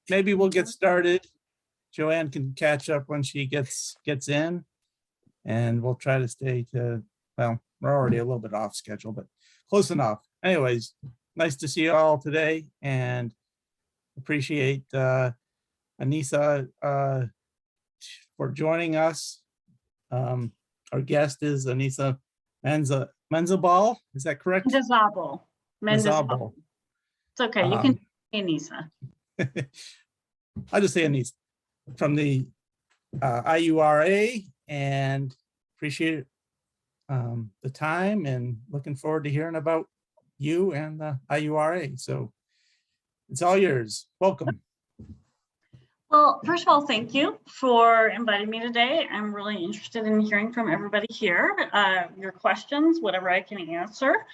maybe we'll get started. Joanne can catch up when she gets in, and we'll try to stay to, well, we're already a little bit off schedule, but close enough. Anyways, nice to see you all today, and appreciate Anisa for joining us. Our guest is Anisa Mendizabal. Is that correct? Mendizabal. Mendizabal. It's okay. You can say Anisa. I'll just say Anisa from the IURA, and appreciate the time and looking forward to hearing about you and the IURA. So it's all yours. Welcome. Well, first of all, thank you for inviting me today. I'm really interested in hearing from everybody here. Your questions, whatever I can answer,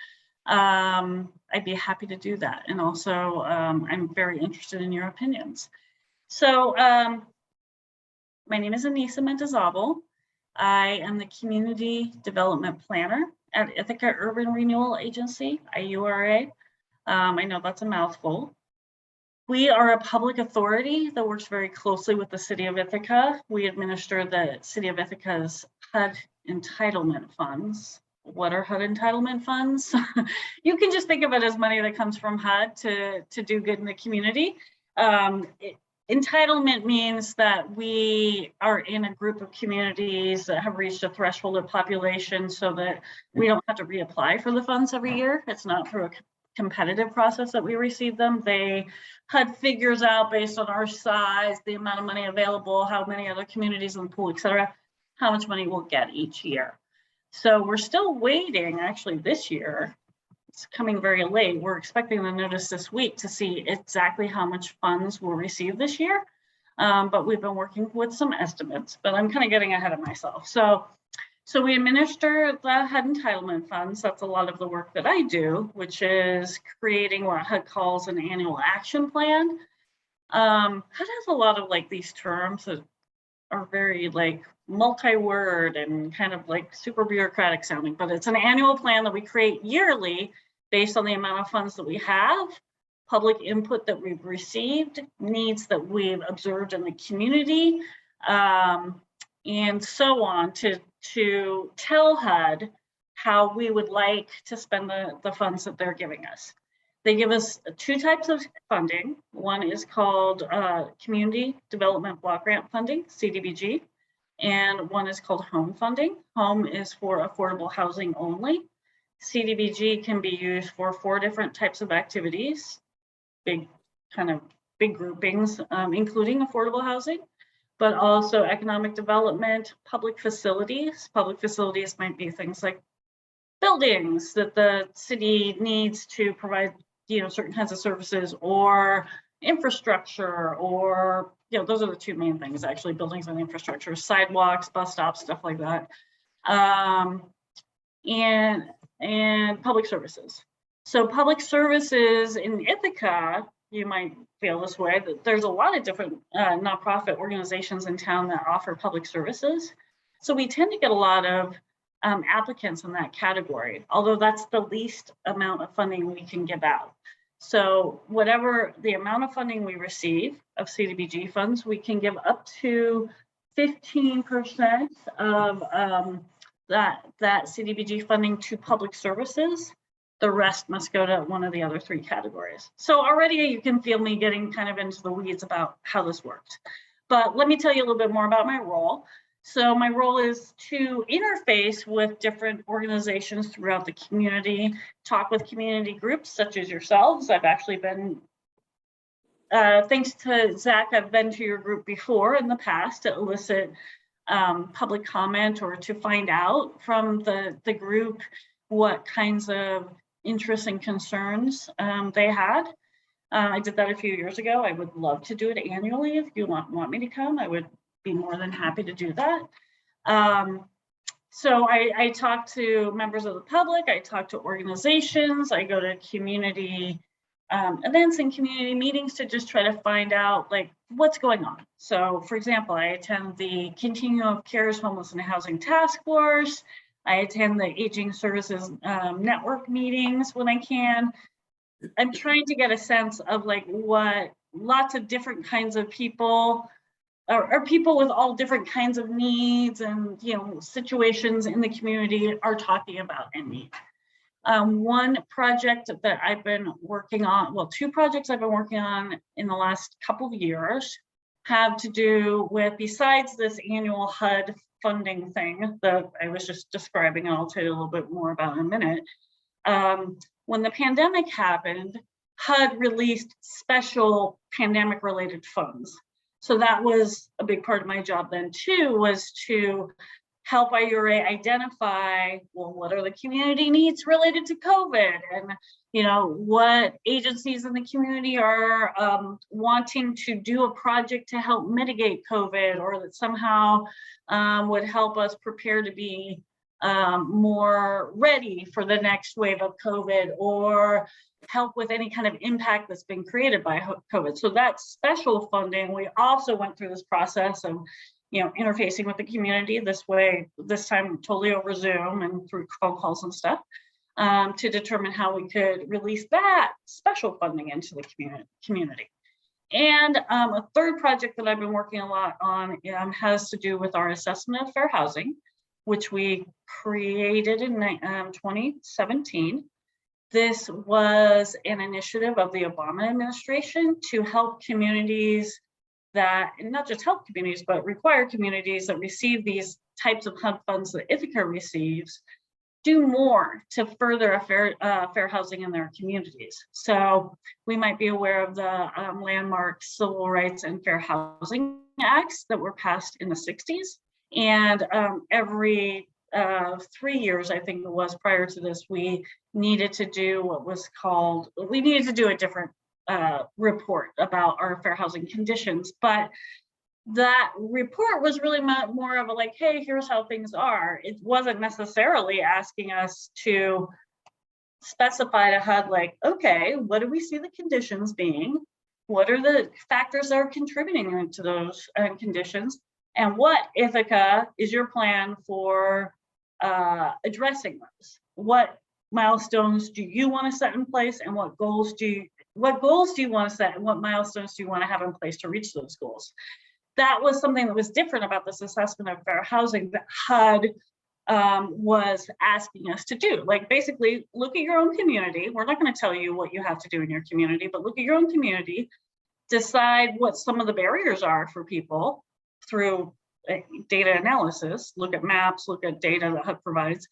I'd be happy to do that. And also, I'm very interested in your opinions. So my name is Anisa Mendizabal. I am the Community Development Planner at Ithaca Urban Renewal Agency, IURA. I know that's a mouthful. We are a public authority that works very closely with the City of Ithaca. We administer the City of Ithaca's HUD entitlement funds. What are HUD entitlement funds? You can just think of it as money that comes from HUD to do good in the community. Entitlement means that we are in a group of communities that have reached a threshold of population so that we don't have to reapply for the funds every year. It's not through a competitive process that we receive them. HUD figures out based on our size, the amount of money available, how many other communities in the pool, et cetera, how much money we'll get each year. So we're still waiting, actually this year, it's coming very late. We're expecting the notice this week to see exactly how much funds we'll receive this year. But we've been working with some estimates, but I'm kind of getting ahead of myself. So we administer the HUD entitlement funds. That's a lot of the work that I do, which is creating what HUD calls an annual action plan. HUD has a lot of like these terms that are very like multi-word and kind of like super bureaucratic sounding, but it's an annual plan that we create yearly based on the amount of funds that we have, public input that we've received, needs that we've observed in the community, and so on to tell HUD how we would like to spend the funds that they're giving us. They give us two types of funding. One is called Community Development Block Grant Funding, CDBG, and one is called Home Funding. Home is for affordable housing only. CDBG can be used for 4 different types of activities, big groupings, including affordable housing, but also economic development, public facilities. Public facilities might be things like buildings that the city needs to provide, certain kinds of services, or infrastructure, or, those are the 2 main things, actually, buildings and infrastructure, sidewalks, bus stops, stuff like that. And public services. So public services in Ithaca, you might feel this way, that there's a lot of different nonprofit organizations in town that offer public services. So we tend to get a lot of applicants in that category, although that's the least amount of funding we can give out. So whatever the amount of funding we receive of CDBG funds, we can give up to 15% of that CDBG funding to public services. The rest must go to one of the other 3 categories. So already you can feel me getting kind of into the weeds about how this works. But let me tell you a little bit more about my role. So my role is to interface with different organizations throughout the community, talk with community groups such as yourselves. I've actually been, thanks to Zach, I've been to your group before in the past to elicit public comment or to find out from the group what kinds of interests and concerns they had. I did that a few years ago. I would love to do it annually. If you want me to come, I would be more than happy to do that. So I talk to members of the public, I talk to organizations, I go to community events and community meetings to just try to find out like what's going on. So for example, I attend the Continuum of Care's Homeless and Housing Task Force. I attend the Aging Services Network meetings when I can. I'm trying to get a sense of like what lots of different kinds of people, or people with all different kinds of needs and situations in the community are talking about and need. One project that I've been working on, well, two projects I've been working on in the last couple of years have to do with, besides this annual HUD funding thing that I was just describing, and I'll tell you a little bit more about in a minute. When the pandemic happened, HUD released special pandemic related funds. So that was a big part of my job then too, was to help IURA identify, well, what are the community needs related to COVID, and what agencies in the community are wanting to do a project to help mitigate COVID, or that somehow would help us prepare to be more ready for the next wave of COVID, or help with any kind of impact that's been created by COVID. So that's special funding. We also went through this process of interfacing with the community this way, this time totally over Zoom and through phone calls and stuff, to determine how we could release that special funding into the community. And a third project that I've been working a lot on has to do with our assessment of fair housing, which we created in 2017. This was an initiative of the Obama administration to help communities that, and not just help communities, but require communities that receive these types of HUD funds that Ithaca receives, do more to further fair housing in their communities. So we might be aware of the landmark Civil Rights and Fair Housing Acts that were passed in the 60s. And every 3 years, I think it was prior to this, we needed to do what was called, we needed to do a different report about our fair housing conditions. But that report was really more of a like, hey, here's how things are. It wasn't necessarily asking us to specify to HUD like, okay, what do we see the conditions being? What are the factors that are contributing to those conditions? And what, Ithaca, is your plan for addressing those? What milestones do you want to set in place, and what goals do you want to set, and what milestones do you want to have in place to reach those goals? That was something that was different about this assessment of fair housing that HUD was asking us to do. Like, basically, look at your own community. We're not going to tell you what you have to do in your community, but look at your own community, decide what some of the barriers are for people through data analysis, look at maps, look at data that HUD provides,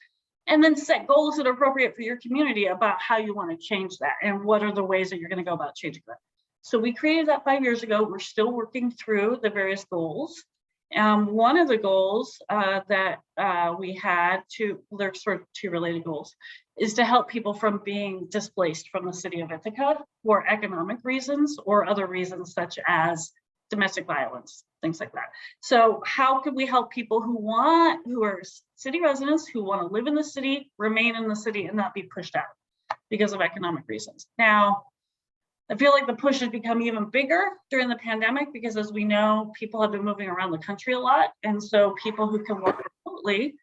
and then set goals that are appropriate for your community about how you want to change that and what are the ways that you're going to go about changing that. So we created that 5 years ago. We're still working through the various goals. One of the goals that we had, there's sort of two related goals, is to help people from being displaced from the city of Ithaca for economic reasons or other reasons such as domestic violence, things like that. So how could we help people who are city residents, who want to live in the city, remain in the city, and not be pushed out because of economic reasons? Now, I feel like the push has become even bigger during the pandemic because, as we know, people have been moving around the country a lot. And so people who can work remotely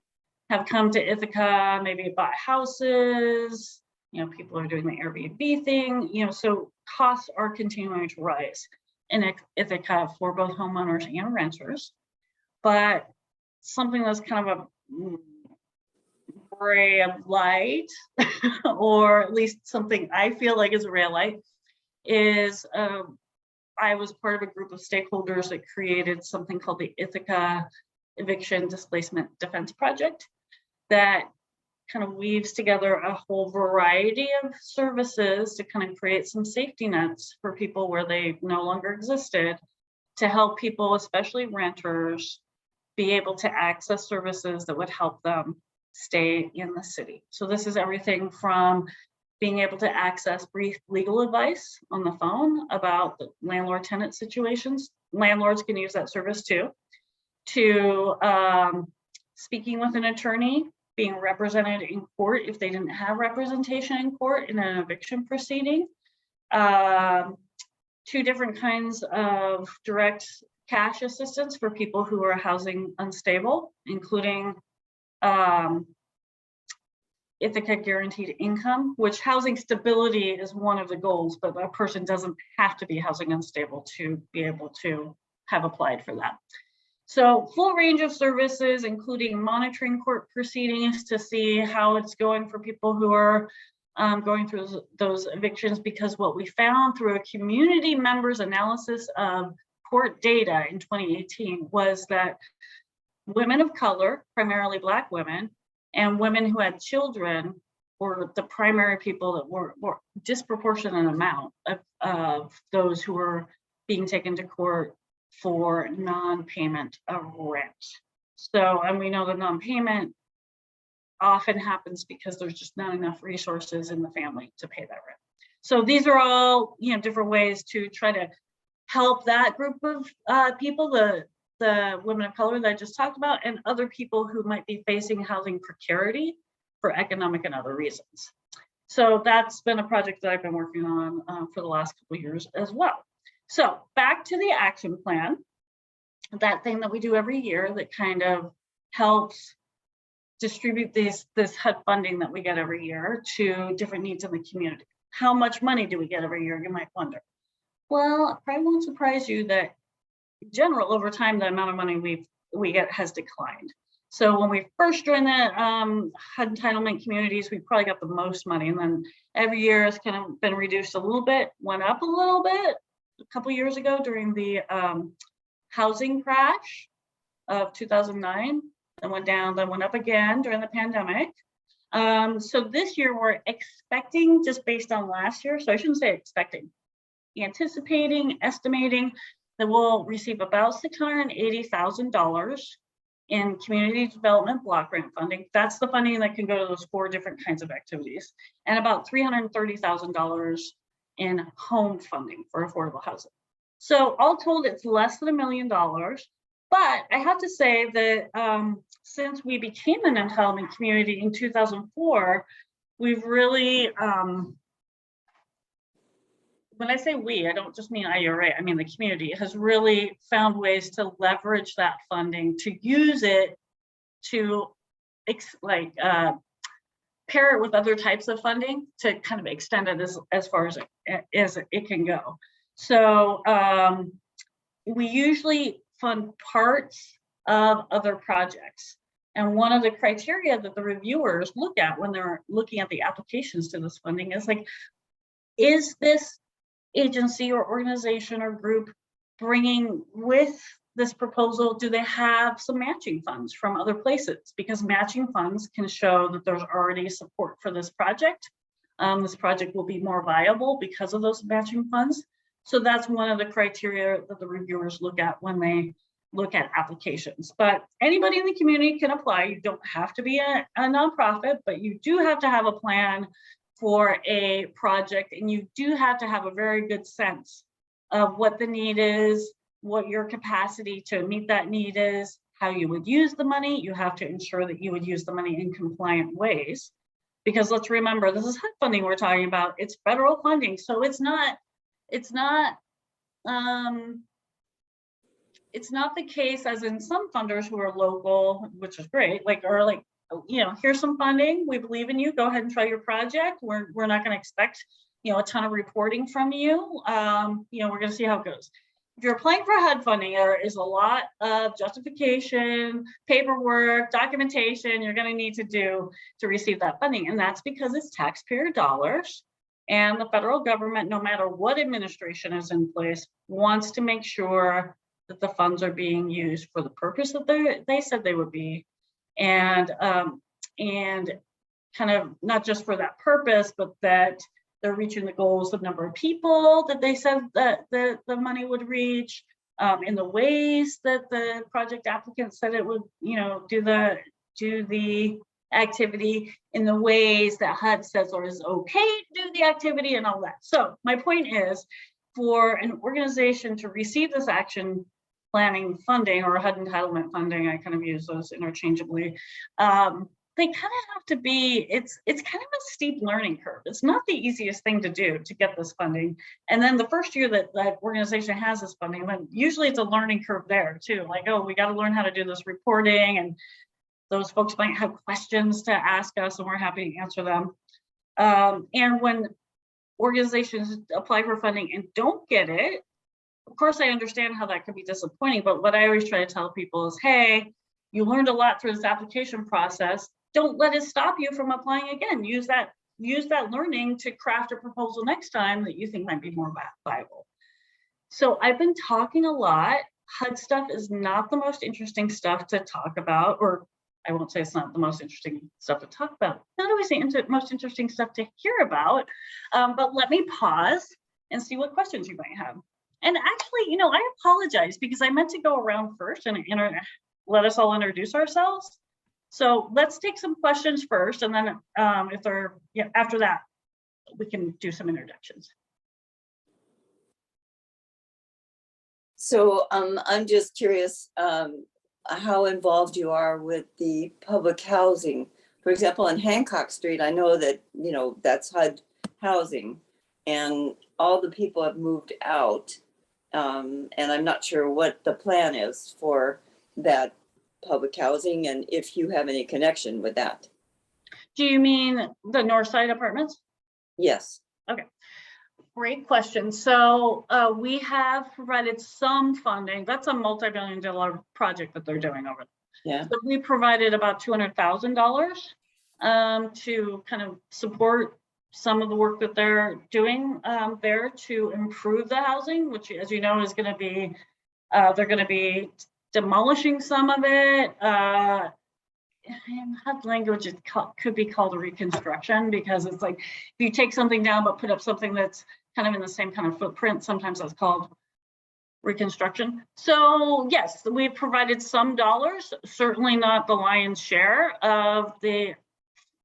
have come to Ithaca, maybe bought houses, people are doing the Airbnb thing, so costs are continuing to rise in Ithaca for both homeowners and renters. But something that's kind of a ray of light, or at least something I feel like is a ray of light, is I was part of a group of stakeholders that created something called the Ithaca Eviction Displacement Defense Project that kind of weaves together a whole variety of services to kind of create some safety nets for people where they no longer existed, to help people, especially renters, be able to access services that would help them stay in the city. So this is everything from being able to access brief legal advice on the phone about the landlord-tenant situations. Landlords can use that service too, to speaking with an attorney, being represented in court if they didn't have representation in court in an eviction proceeding. Two different kinds of direct cash assistance for people who are housing unstable, including Ithaca guaranteed income, which housing stability is one of the goals, but a person doesn't have to be housing unstable to be able to have applied for that. So full range of services, including monitoring court proceedings to see how it's going for people who are going through those evictions, because what we found through a community members analysis of court data in 2018 was that women of color, primarily Black women, and women who had children were the primary people that were disproportionate amount of those who were being taken to court for non-payment of rent. So, and we know that non-payment often happens because there's just not enough resources in the family to pay that rent. So these are all, you know, different ways to try to help that group of people, the women of color that I just talked about, and other people who might be facing housing precarity for economic and other reasons. So that's been a project that I've been working on for the last couple of years as well. So back to the action plan, that thing that we do every year that kind of helps distribute this HUD funding that we get every year to different needs in the community. How much money do we get every year, you might wonder? Well, it probably won't surprise you that in general, over time, the amount of money we get has declined. So when we first joined the HUD entitlement communities, we probably got the most money, and then every year it's kind of been reduced a little bit, went up a little bit a couple of years ago during the housing crash of 2009, then went down, then went up again during the pandemic. So this year we're expecting, just based on last year, so I shouldn't say expecting, anticipating, estimating that we'll receive about $680,000 in community development block grant funding. That's the funding that can go to those 4 different kinds of activities, and about $330,000 in home funding for affordable housing. So all told, it's less than $1 million. But I have to say that since we became an entitlement community in 2004, we've really, when I say we, I don't just mean IURA, I mean the community has really found ways to leverage that funding, to use it to pair it with other types of funding to kind of extend it as far as it can go. So we usually fund parts of other projects. And one of the criteria that the reviewers look at when they're looking at the applications to this funding is like, is this agency or organization or group bringing with this proposal, do they have some matching funds from other places? Because matching funds can show that there's already support for this project. This project will be more viable because of those matching funds. So that's one of the criteria that the reviewers look at when they look at applications. But anybody in the community can apply. You don't have to be a nonprofit, but you do have to have a plan for a project, and you do have to have a very good sense of what the need is, what your capacity to meet that need is, how you would use the money. You have to ensure that you would use the money in compliant ways, because let's remember, this is HUD funding we're talking about. It's federal funding, so it's not the case as in some funders who are local, which is great, you know, here's some funding, we believe in you, go ahead and try your project. We're not going to expect, you know, a ton of reporting from you. You know, we're going to see how it goes. If you're applying for HUD funding, there is a lot of justification, paperwork, documentation you're going to need to do to receive that funding. And that's because it's taxpayer dollars. And the federal government, no matter what administration is in place, wants to make sure that the funds are being used for the purpose that they said they would be. And kind of not just for that purpose, but that they're reaching the goals of number of people that they said that the money would reach, in the ways that the project applicant said it would, you know, do the activity, in the ways that HUD says or is okay to do the activity and all that. So my point is, for an organization to receive this action planning funding or HUD entitlement funding, I kind of use those interchangeably, they kind of have to be, it's kind of a steep learning curve. It's not the easiest thing to do to get this funding. And then the first year that that organization has this funding, then usually it's a learning curve there too. Like, oh, we got to learn how to do this reporting and those folks might have questions to ask us, and we're happy to answer them. And when organizations apply for funding and don't get it, of course, I understand how that could be disappointing, but what I always try to tell people is, hey, you learned a lot through this application process. Don't let it stop you from applying again. Use that learning to craft a proposal next time that you think might be more viable. So I've been talking a lot. HUD stuff is not the most interesting stuff to talk about, or I won't say it's not the most interesting stuff to talk about. Not always the most interesting stuff to hear about, but let me pause and see what questions you might have. And actually, I apologize because I meant to go around first and let us all introduce ourselves. So let's take some questions first, and then if they're after that, we can do some introductions. So I'm just curious how involved you are with the public housing. For example, on Hancock Street, I know that, that's HUD housing and all the people have moved out. And I'm not sure what the plan is for that public housing and if you have any connection with that. Do you mean the North Side apartments? Yes. Okay. Great question. So we have provided some funding. That's a multi-billion-dollar project that they're doing over there. Yeah. So we provided about $200,000 to kind of support some of the work that they're doing there to improve the housing, which, as you know, is going to be, they're going to be demolishing some of it. HUD language could be called a reconstruction, because it's like if you take something down but put up something that's kind of in the same kind of footprint, sometimes that's called reconstruction. So yes, we've provided some dollars, certainly not the lion's share of the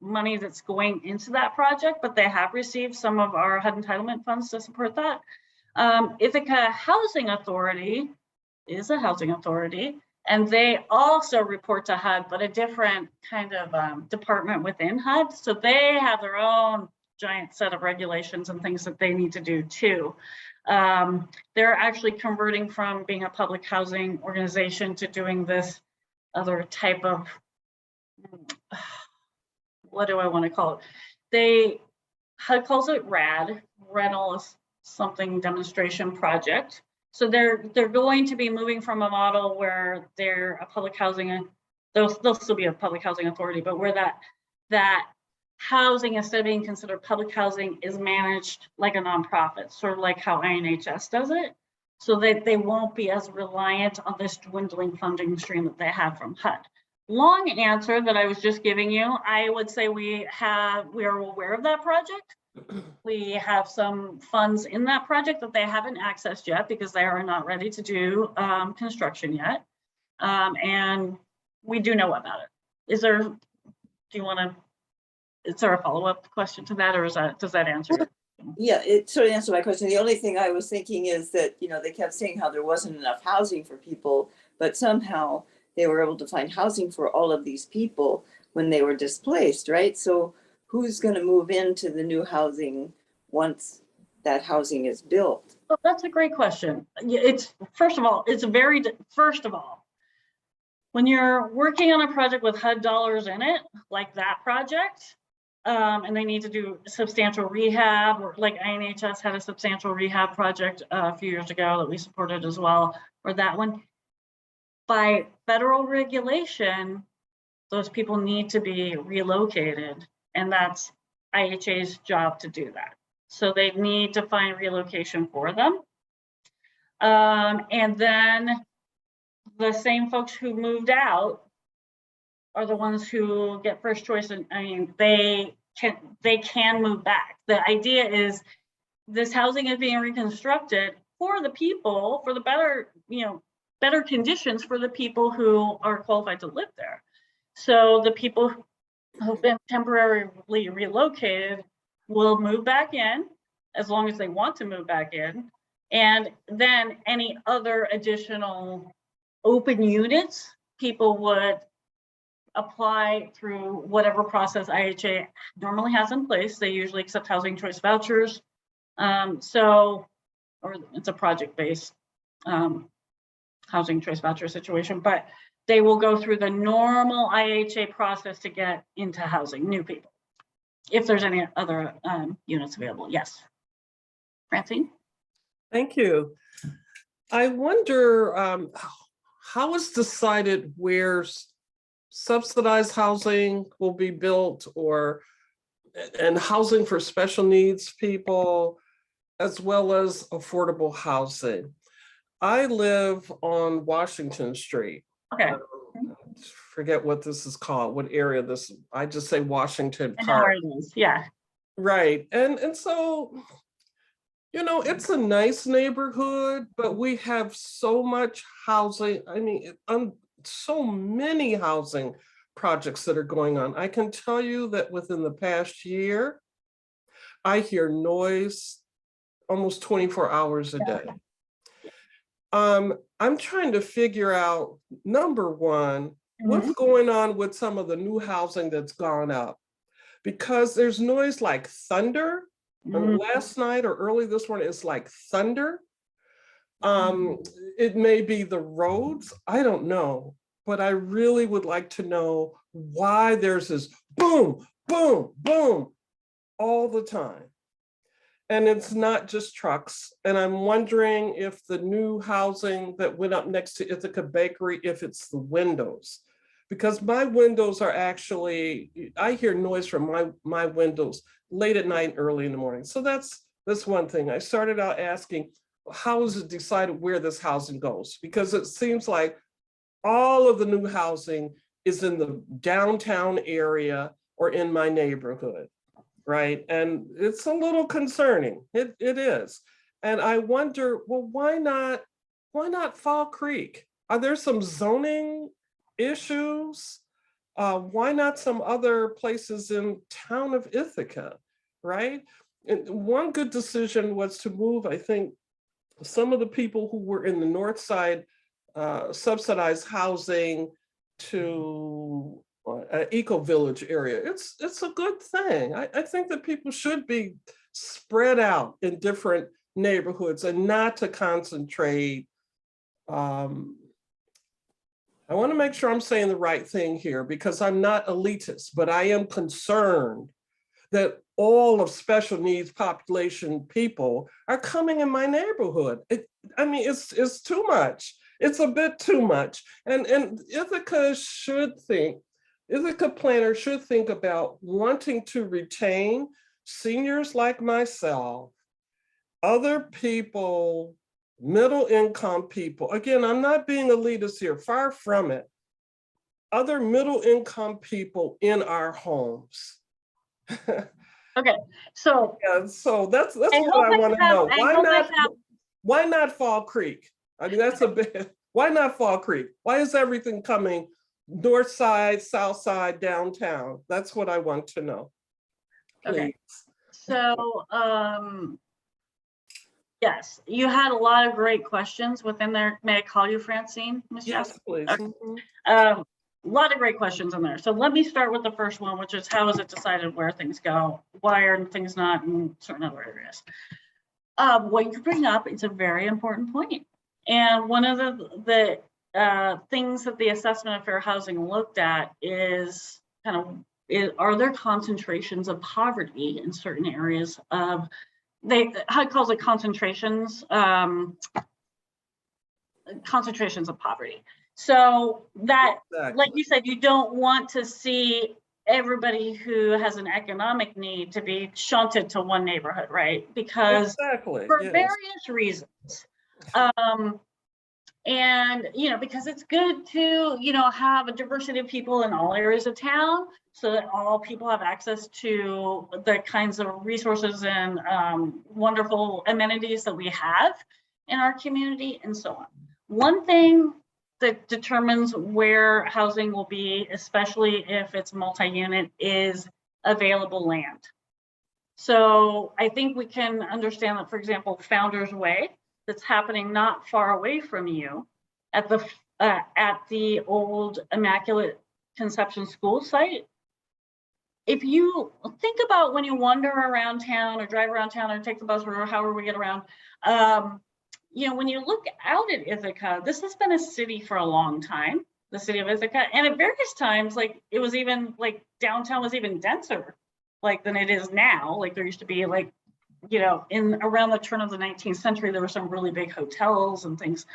money that's going into that project, but they have received some of our HUD entitlement funds to support that. Ithaca Housing Authority is a housing authority, and they also report to HUD, but a different kind of department within HUD. So they have their own giant set of regulations and things that they need to do too. They're actually converting from being a public housing organization to doing this other type of, what do I want to call it? HUD calls it RAD, rental something demonstration project. So they're going to be moving from a model where they're a public housing, they'll still be a public housing authority, but where that housing, instead of being considered public housing, is managed like a nonprofit, sort of like how INHS does it, so that they won't be as reliant on this dwindling funding stream that they have from HUD. Long answer that I was just giving you. I would say we are aware of that project. We have some funds in that project that they haven't accessed yet because they are not ready to do construction yet. And we do know about it. Is there a follow-up question to that, or does that answer it? Yeah, it sort of answered my question. The only thing I was thinking is that, they kept saying how there wasn't enough housing for people, but somehow they were able to find housing for all of these people when they were displaced, right? So who's going to move into the new housing once that housing is built? Well, that's a great question. First of all, when you're working on a project with HUD dollars in it, like that project, and they need to do substantial rehab, or like INHS had a substantial rehab project a few years ago that we supported as well, or that one, by federal regulation, those people need to be relocated, and that's IHA's job to do that. So they need to find relocation for them. And then the same folks who moved out are the ones who get first choice. And I mean, they can move back. The idea is this housing is being reconstructed for the people, for the better conditions for the people who are qualified to live there. So the people who've been temporarily relocated will move back in as long as they want to move back in. And then any other additional open units, people would apply through whatever process IHA normally has in place. They usually accept housing choice vouchers. Or it's a project-based housing choice voucher situation, but they will go through the normal IHA process to get into housing, new people. If there's any other units available, yes. Francine? Thank you. I wonder how is decided where subsidized housing will be built and housing for special needs people, as well as affordable housing. I live on Washington Street. Okay. Forget what this is called, what area this, I just say Washington I know Park. where it is, yeah. Right, and so, you know, it's a nice neighborhood, but we have so much housing. I mean, so many housing projects that are going on. I can tell you that within the past year, I hear noise almost 24 hours a day. I'm trying to figure out, number one, what's going on with some of the new housing that's gone up? Because there's noise like thunder. Last night or early this morning, it's like thunder. It may be the roads, I don't know, but I really would like to know why there's this boom, boom, boom all the time. And it's not just trucks. And I'm wondering if the new housing that went up next to Ithaca Bakery, if it's the windows. Because my windows are actually, I hear noise from my windows late at night, early in the morning. So that's one thing. I started out asking, how is it decided where this housing goes? Because it seems like all of the new housing is in the downtown area or in my neighborhood, right? And it's a little concerning, it is. And I wonder, well, why not Fall Creek? Are there some zoning issues? Why not some other places in town of Ithaca, right? And one good decision was to move, I think, some of the people who were in the north side subsidized housing to eco village area. It's a good thing. I think that people should be spread out in different neighborhoods and not to concentrate. I want to make sure I'm saying the right thing here, because I'm not elitist, but I am concerned that all of special needs population people are coming in my neighborhood. I mean, it's too much. It's a bit too much. And Ithaca planners should think about wanting to retain seniors like myself, other people, middle income people. Again, I'm not being elitist here, far from it. Other middle income people in our homes. Okay, so. Yeah, so that's what I want to know. Why not Fall Creek? I mean, that's a bit, why not Fall Creek? Why is everything coming north side, south side, downtown? That's what I want to know. Please. Okay, so yes, you had a lot of great questions within there. May I call you Francine? Ms. Yes, Jessica? please. Okay. A lot of great questions in there. So let me start with the first one, which is how is it decided where things go? Why are things not in certain other areas? What you bring up is a very important point. And one of the things that the assessment of fair housing looked at is are there concentrations of poverty in certain areas of, how it calls it concentrations of poverty. So that, exactly. Like you said, you don't want to see everybody who has an economic need to be shunted to one neighborhood, right? Because for various reasons. And, because it's good to, have a diversity of people in all areas of town so that all people have access to the kinds of resources and wonderful amenities that we have in our community and so on. One thing that determines where housing will be, especially if it's multi-unit, is available land. So I think we can understand that, for example, Founders Way, that's happening not far away from you at the old Immaculate Conception School site. If you think about when you wander around town or drive around town or take the bus or however we get around, when you look out at Ithaca, this has been a city for a long time. the city of Ithaca. And at various times, like it was even like downtown was even denser like than it is now. Like there used to be like, you know, in around the turn of the 19th century, there were some really big hotels and things.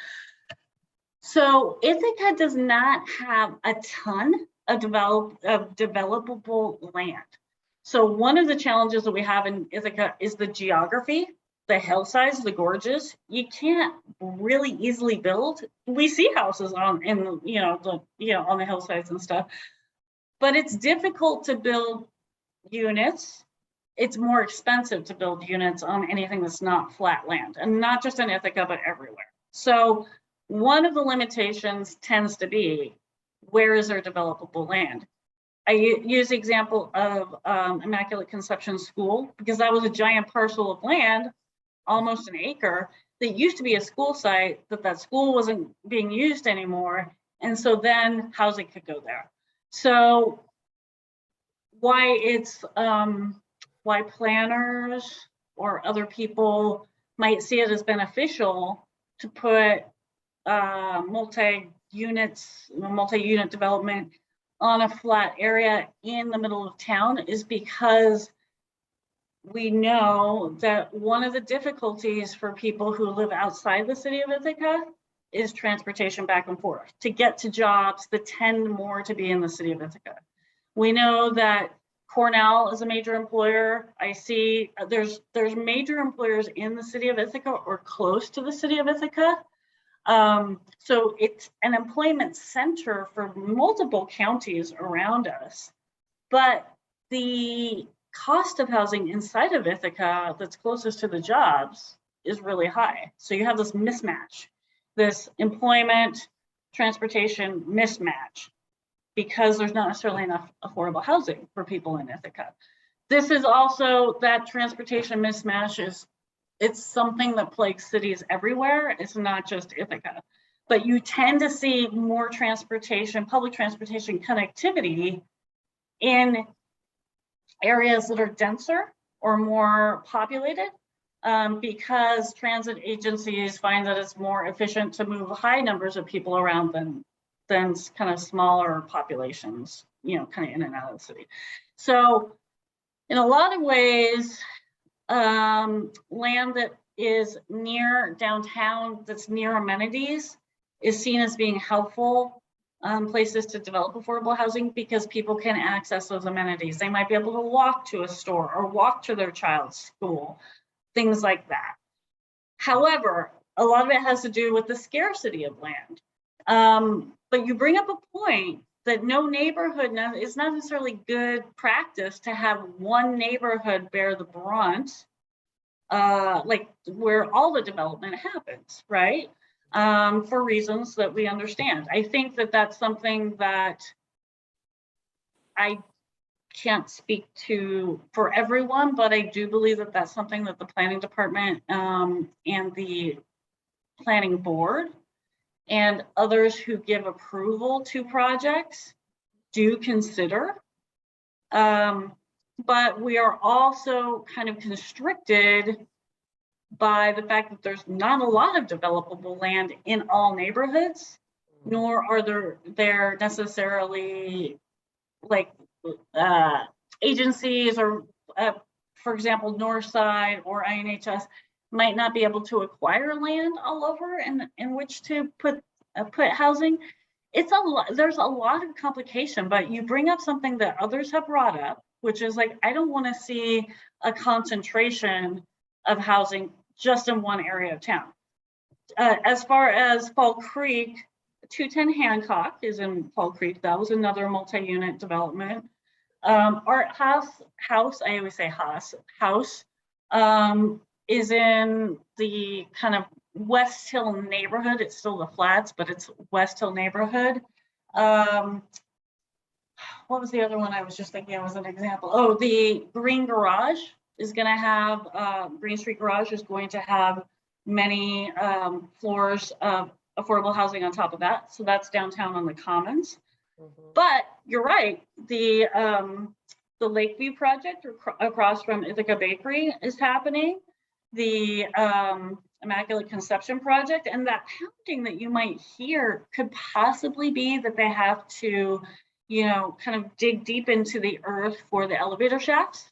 So Ithaca does not have a ton of developable land. So one of the challenges that we have in Ithaca is the geography, the hillsides, the gorges. You can't really easily build. We see houses on on the hillsides and stuff, but it's difficult to build units. It's more expensive to build units on anything that's not flat land, and not just in Ithaca, but everywhere. So one of the limitations tends to be, where is there developable land? I use the example of Immaculate Conception School, because that was a giant parcel of land, almost an acre, that used to be a school site, that school wasn't being used anymore. And so then housing could go there. So why planners or other people might see it as beneficial to put multi-unit development on a flat area in the middle of town is because we know that one of the difficulties for people who live outside the city of Ithaca is transportation back and forth to get to jobs that tend more to be in the city of Ithaca. We know that Cornell is a major employer. I see there's major employers in the city of Ithaca or close to the city of Ithaca. So it's an employment center for multiple counties around us, but the cost of housing inside of Ithaca that's closest to the jobs is really high. So you have this mismatch, this employment, transportation mismatch, because there's not necessarily enough affordable housing for people in Ithaca. This is also that transportation mismatch it's something that plagues cities everywhere. It's not just Ithaca, but you tend to see more transportation, public transportation connectivity in areas that are denser or more populated, because transit agencies find that it's more efficient to move high numbers of people around than kind of smaller populations, you know, kind of in and out of the city. So in a lot of ways, land that is near downtown, that's near amenities, is seen as being helpful places to develop affordable housing, because people can access those amenities. They might be able to walk to a store or walk to their child's school, things like that. However, a lot of it has to do with the scarcity of land. But you bring up a point that no neighborhood is not necessarily good practice to have one neighborhood bear the brunt, like where all the development happens, right? For reasons that we understand. I think that that's something that I can't speak to for everyone, but I do believe that that's something that the planning department and the planning board and others who give approval to projects do consider. But we are also kind of constricted by the fact that there's not a lot of developable land in all neighborhoods, nor are there necessarily like agencies or, for example, Northside or INHS might not be able to acquire land all over in which to put housing. There's a lot of complication, but you bring up something that others have brought up, which is like, I don't want to see a concentration of housing just in one area of town. As far as Fall Creek, 210 Hancock is in Fall Creek. That was another multi-unit development. Art House, I always say house, is in the kind of West Hill neighborhood. It's still the flats, but it's West Hill neighborhood. What was the other one I was just thinking of as an example? Oh, the Green Garage is going to have, Green Street Garage is going to have many floors of affordable housing on top of that. So that's downtown on the Commons. Mm-hmm. But you're right, the Lakeview project across from Ithaca Bakery is happening. The Immaculate Conception project, and that pounding that you might hear could possibly be that they have to, kind of dig deep into the earth for the elevator shafts.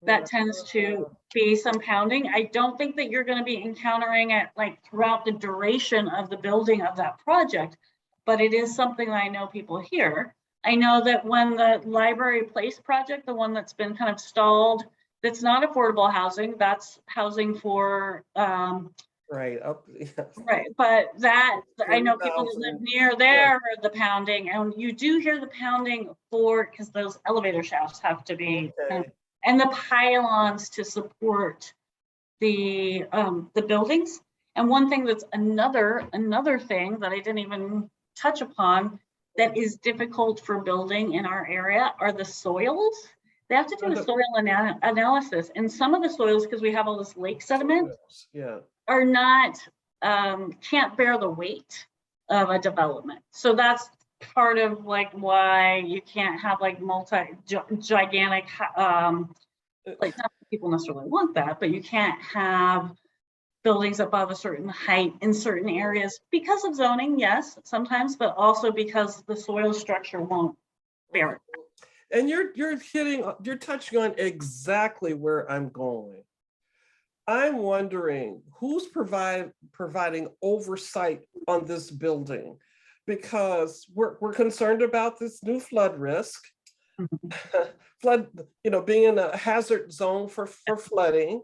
That tends to be some pounding. I don't think that you're going to be encountering it like throughout the duration of the building of that project, but it is something that I know people hear. I know that when the Library Place project, the one that's been kind of stalled, that's not affordable housing, that's housing for Right, right, but that I know people that live 40,000. near there heard the pounding, and you do hear the pounding because those elevator shafts have to be Okay. and the pylons to support the buildings. And one thing that's another thing that I didn't even touch upon that is difficult for building in our area are the soils. They have to do a soil analysis, and some of the soils, because we have all this lake sediment, Yeah. are not can't bear the weight of a development. So that's part of like why you can't have like gigantic like, not that people necessarily want that, but you can't have buildings above a certain height in certain areas because of zoning, yes, sometimes, but also because the soil structure won't bear it. And you're touching on exactly where I'm going. I'm wondering who's providing oversight on this building, because we're concerned about this new flood risk. Flood, being in a hazard zone for flooding.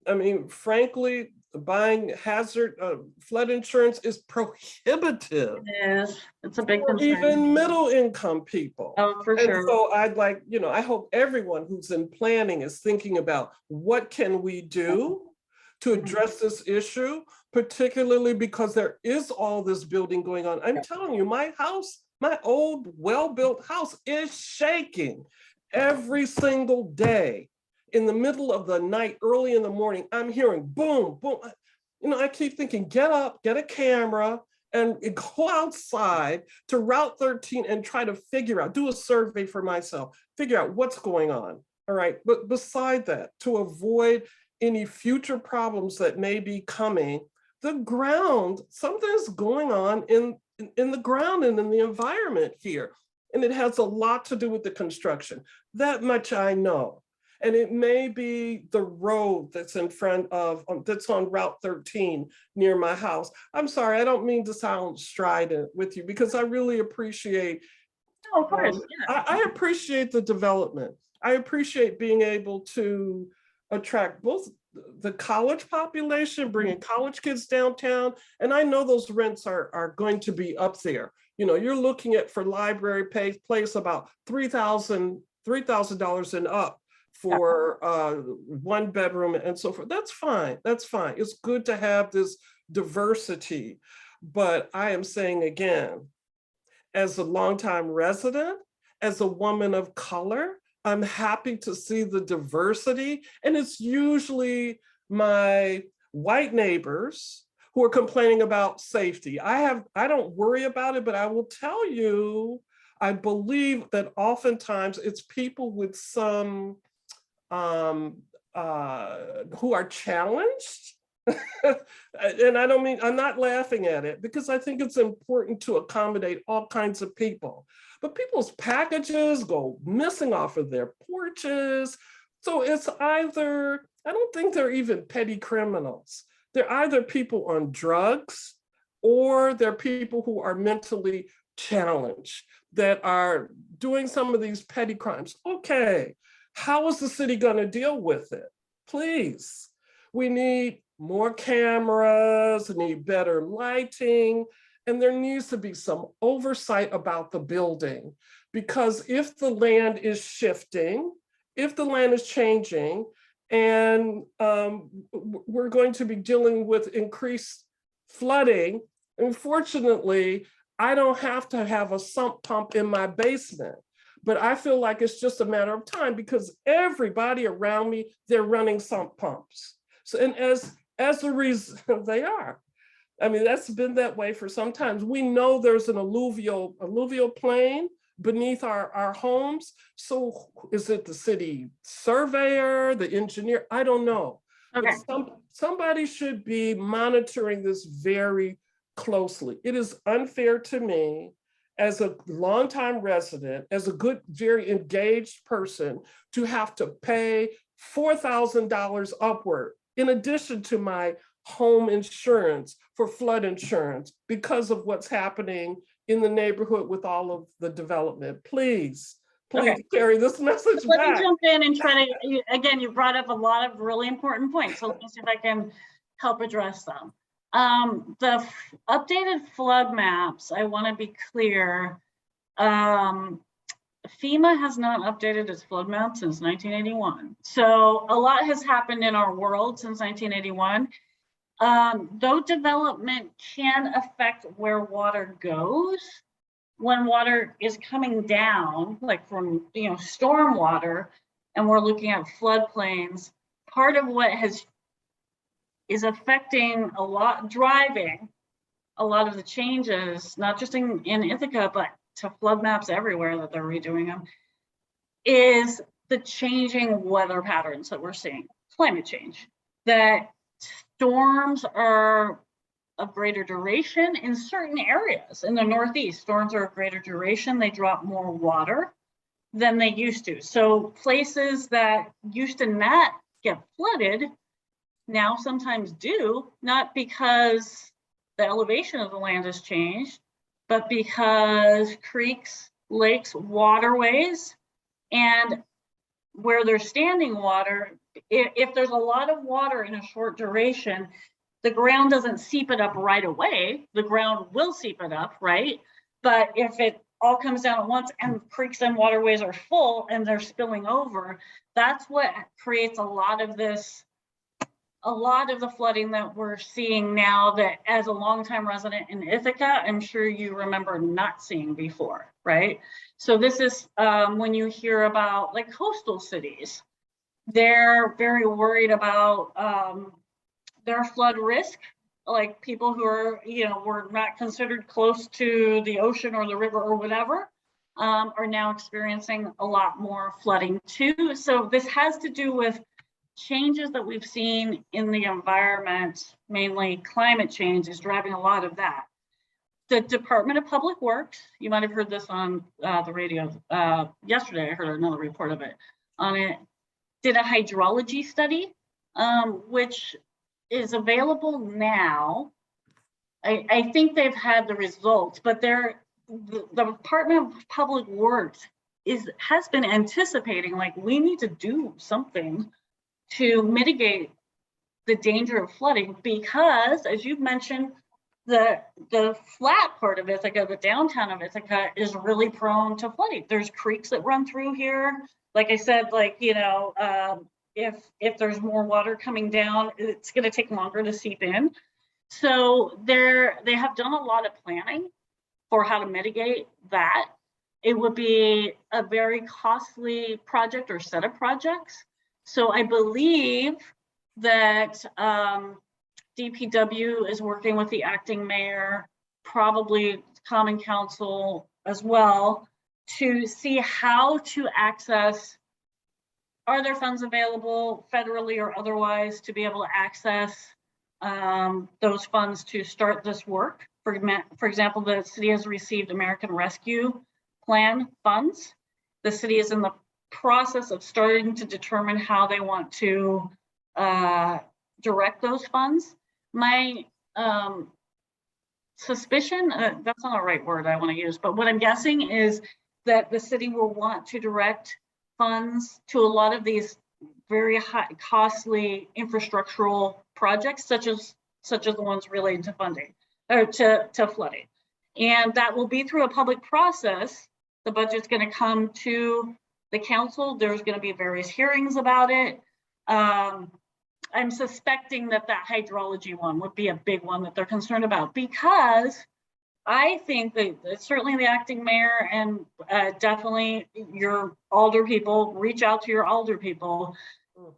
I mean, frankly, buying hazard flood insurance is prohibitive. It is. It's a big For concern. even middle income people. Oh, for And sure. so I'd like, I hope everyone who's in planning is thinking about what can we do to address this issue, particularly because there is all this building going on. I'm telling you, my house, my old well-built house is shaking every single day. In the middle of the night, early in the morning, I'm hearing boom, boom. I keep thinking, get up, get a camera, and go outside to Route 13 and try to do a survey for myself, figure out what's going on. All right, but beside that, to avoid any future problems that may be coming, the ground, something's going on in the ground and in the environment here. And it has a lot to do with the construction. That much I know. And it may be the road that's in front of, that's on Route 13 near my house. I'm sorry, I don't mean to sound strident with you because I really appreciate, Oh, of course, yeah. I appreciate the development. I appreciate being able to attract both the college population, bringing college kids downtown. And I know those rents are going to be up there. You're looking at, for Library Place, about $3,000 and up for 1 bedroom and so forth. That's fine. That's fine. It's good to have this diversity. But I am saying again, as a longtime resident, as a woman of color, I'm happy to see the diversity. And it's usually my white neighbors who are complaining about safety. I don't worry about it, but I will tell you, I believe that oftentimes it's people with some who are challenged. And I'm not laughing at it because I think it's important to accommodate all kinds of people. But people's packages go missing off of their porches. So it's either, I don't think they're even petty criminals. They're either people on drugs or they're people who are mentally challenged that are doing some of these petty crimes. Okay. How is the city going to deal with it? Please. We need more cameras, need better lighting, and there needs to be some oversight about the building. Because if the land is shifting, if the land is changing, and we're going to be dealing with increased flooding, unfortunately, I don't have to have a sump pump in my basement. But I feel like it's just a matter of time because everybody around me, they're running sump pumps. So, and as a reason, they are. I mean, that's been that way for some time. We know there's an alluvial plain beneath our homes. So is it the city surveyor, the engineer? I don't know. Okay. Somebody should be monitoring this very closely. It is unfair to me as a longtime resident, as a good, very engaged person, to have to pay $4,000 upward in addition to my home insurance for flood insurance because of what's happening in the neighborhood with all of the development. Please carry this message Let back. me jump in and try to, again, you brought up a lot of really important points. So let me see if I can help address them. The updated flood maps, I want to be clear. FEMA has not updated its flood map since 1981. So a lot has happened in our world since 1981. Though development can affect where water goes, when water is coming down, like from storm water, and we're looking at floodplains, part of what is affecting a lot, driving a lot of the changes, not just in Ithaca, but to flood maps everywhere that they're redoing them, is the changing weather patterns that we're seeing, climate change, that storms are of greater duration in certain areas. In the Northeast, storms are of greater duration. They drop more water than they used to. So places that used to not get flooded now sometimes do, not because the elevation of the land has changed, but because creeks, lakes, waterways, and where there's standing water, if there's a lot of water in a short duration, the ground doesn't seep it up right away. The ground will seep it up, right? But if it all comes down at once and creeks and waterways are full and they're spilling over, that's what creates a lot of the flooding that we're seeing now, that as a longtime resident in Ithaca, I'm sure you remember not seeing before, right? So this is when you hear about like coastal cities, they're very worried about their flood risk, like people who are, were not considered close to the ocean or the river or whatever, are now experiencing a lot more flooding too. So this has to do with changes that we've seen in the environment, mainly climate change is driving a lot of that. The Department of Public Works, you might have heard this on the radio yesterday, I heard another report of it on it, did a hydrology study, which is available now. I think they've had the results, but the Department of Public Works has been anticipating, like, we need to do something to mitigate the danger of flooding, because as you've mentioned, the flat part of Ithaca, the downtown of Ithaca, is really prone to flooding. There's creeks that run through here. Like I said, like, if there's more water coming down, it's going to take longer to seep in. So they have done a lot of planning for how to mitigate that. It would be a very costly project or set of projects. So I believe that DPW is working with the acting mayor, probably Common Council as well, to see how to access, are there funds available federally or otherwise to be able to access those funds to start this work. For example, the city has received American Rescue Plan funds. The city is in the process of starting to determine how they want to direct those funds. My suspicion, that's not the right word I want to use, but what I'm guessing is that the city will want to direct funds to a lot of these very high, costly infrastructural projects, such as the ones related to funding or to flooding. And that will be through a public process. The budget's going to come to the council. There's going to be various hearings about it. I'm suspecting that hydrology one would be a big one that they're concerned about, because I think that certainly the acting mayor and definitely your alder people, reach out to your alder people,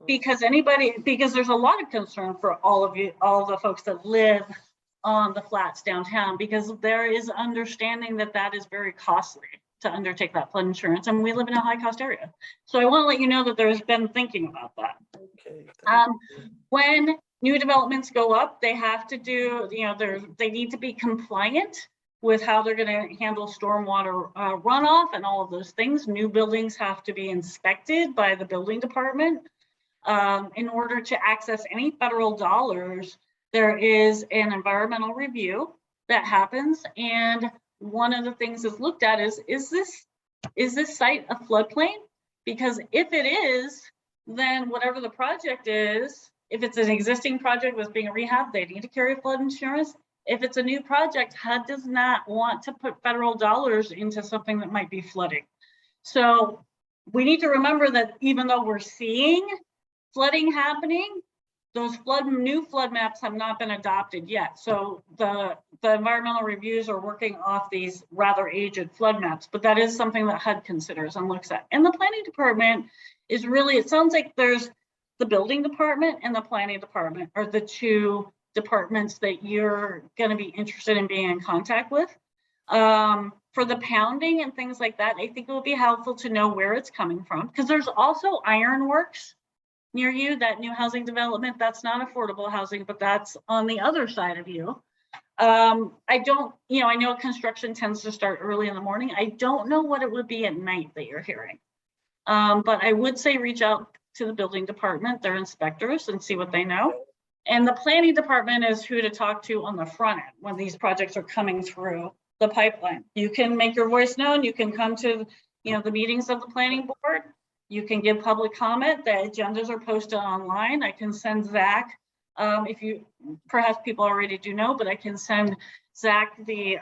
because there's a lot of concern for all of the folks that live on the flats downtown, because there is understanding that is very costly. to undertake that flood insurance, and we live in a high cost area. So I want to let you know that there's been thinking about that. Okay. When new developments go up, they have to do, they need to be compliant with how they're going to handle stormwater runoff and all of those things. New buildings have to be inspected by the building department. In order to access any federal dollars, there is an environmental review that happens. And one of the things that's looked at is this site a floodplain? Because if it is, then whatever the project is, if it's an existing project that's being rehabbed, they need to carry flood insurance. If it's a new project, HUD does not want to put federal dollars into something that might be flooding. So we need to remember that even though we're seeing flooding happening, those new flood maps have not been adopted yet. So the environmental reviews are working off these rather aged flood maps, but that is something that HUD considers and looks at. And the planning department is really, it sounds like there's the building department and the planning department are the two departments that you're going to be interested in being in contact with. For the pounding and things like that, I think it will be helpful to know where it's coming from, because there's also ironworks near you, that new housing development. That's not affordable housing, but that's on the other side of you. I know construction tends to start early in the morning. I don't know what it would be at night that you're hearing. But I would say reach out to the building department, their inspectors, and see what they know. And the planning department is who to talk to on the front end when these projects are coming through the pipeline. You can make your voice known. You can come to the meetings of the planning board. You can give public comment. The agendas are posted online. I can send Zach, if you, perhaps people already do know, but I can send Zach the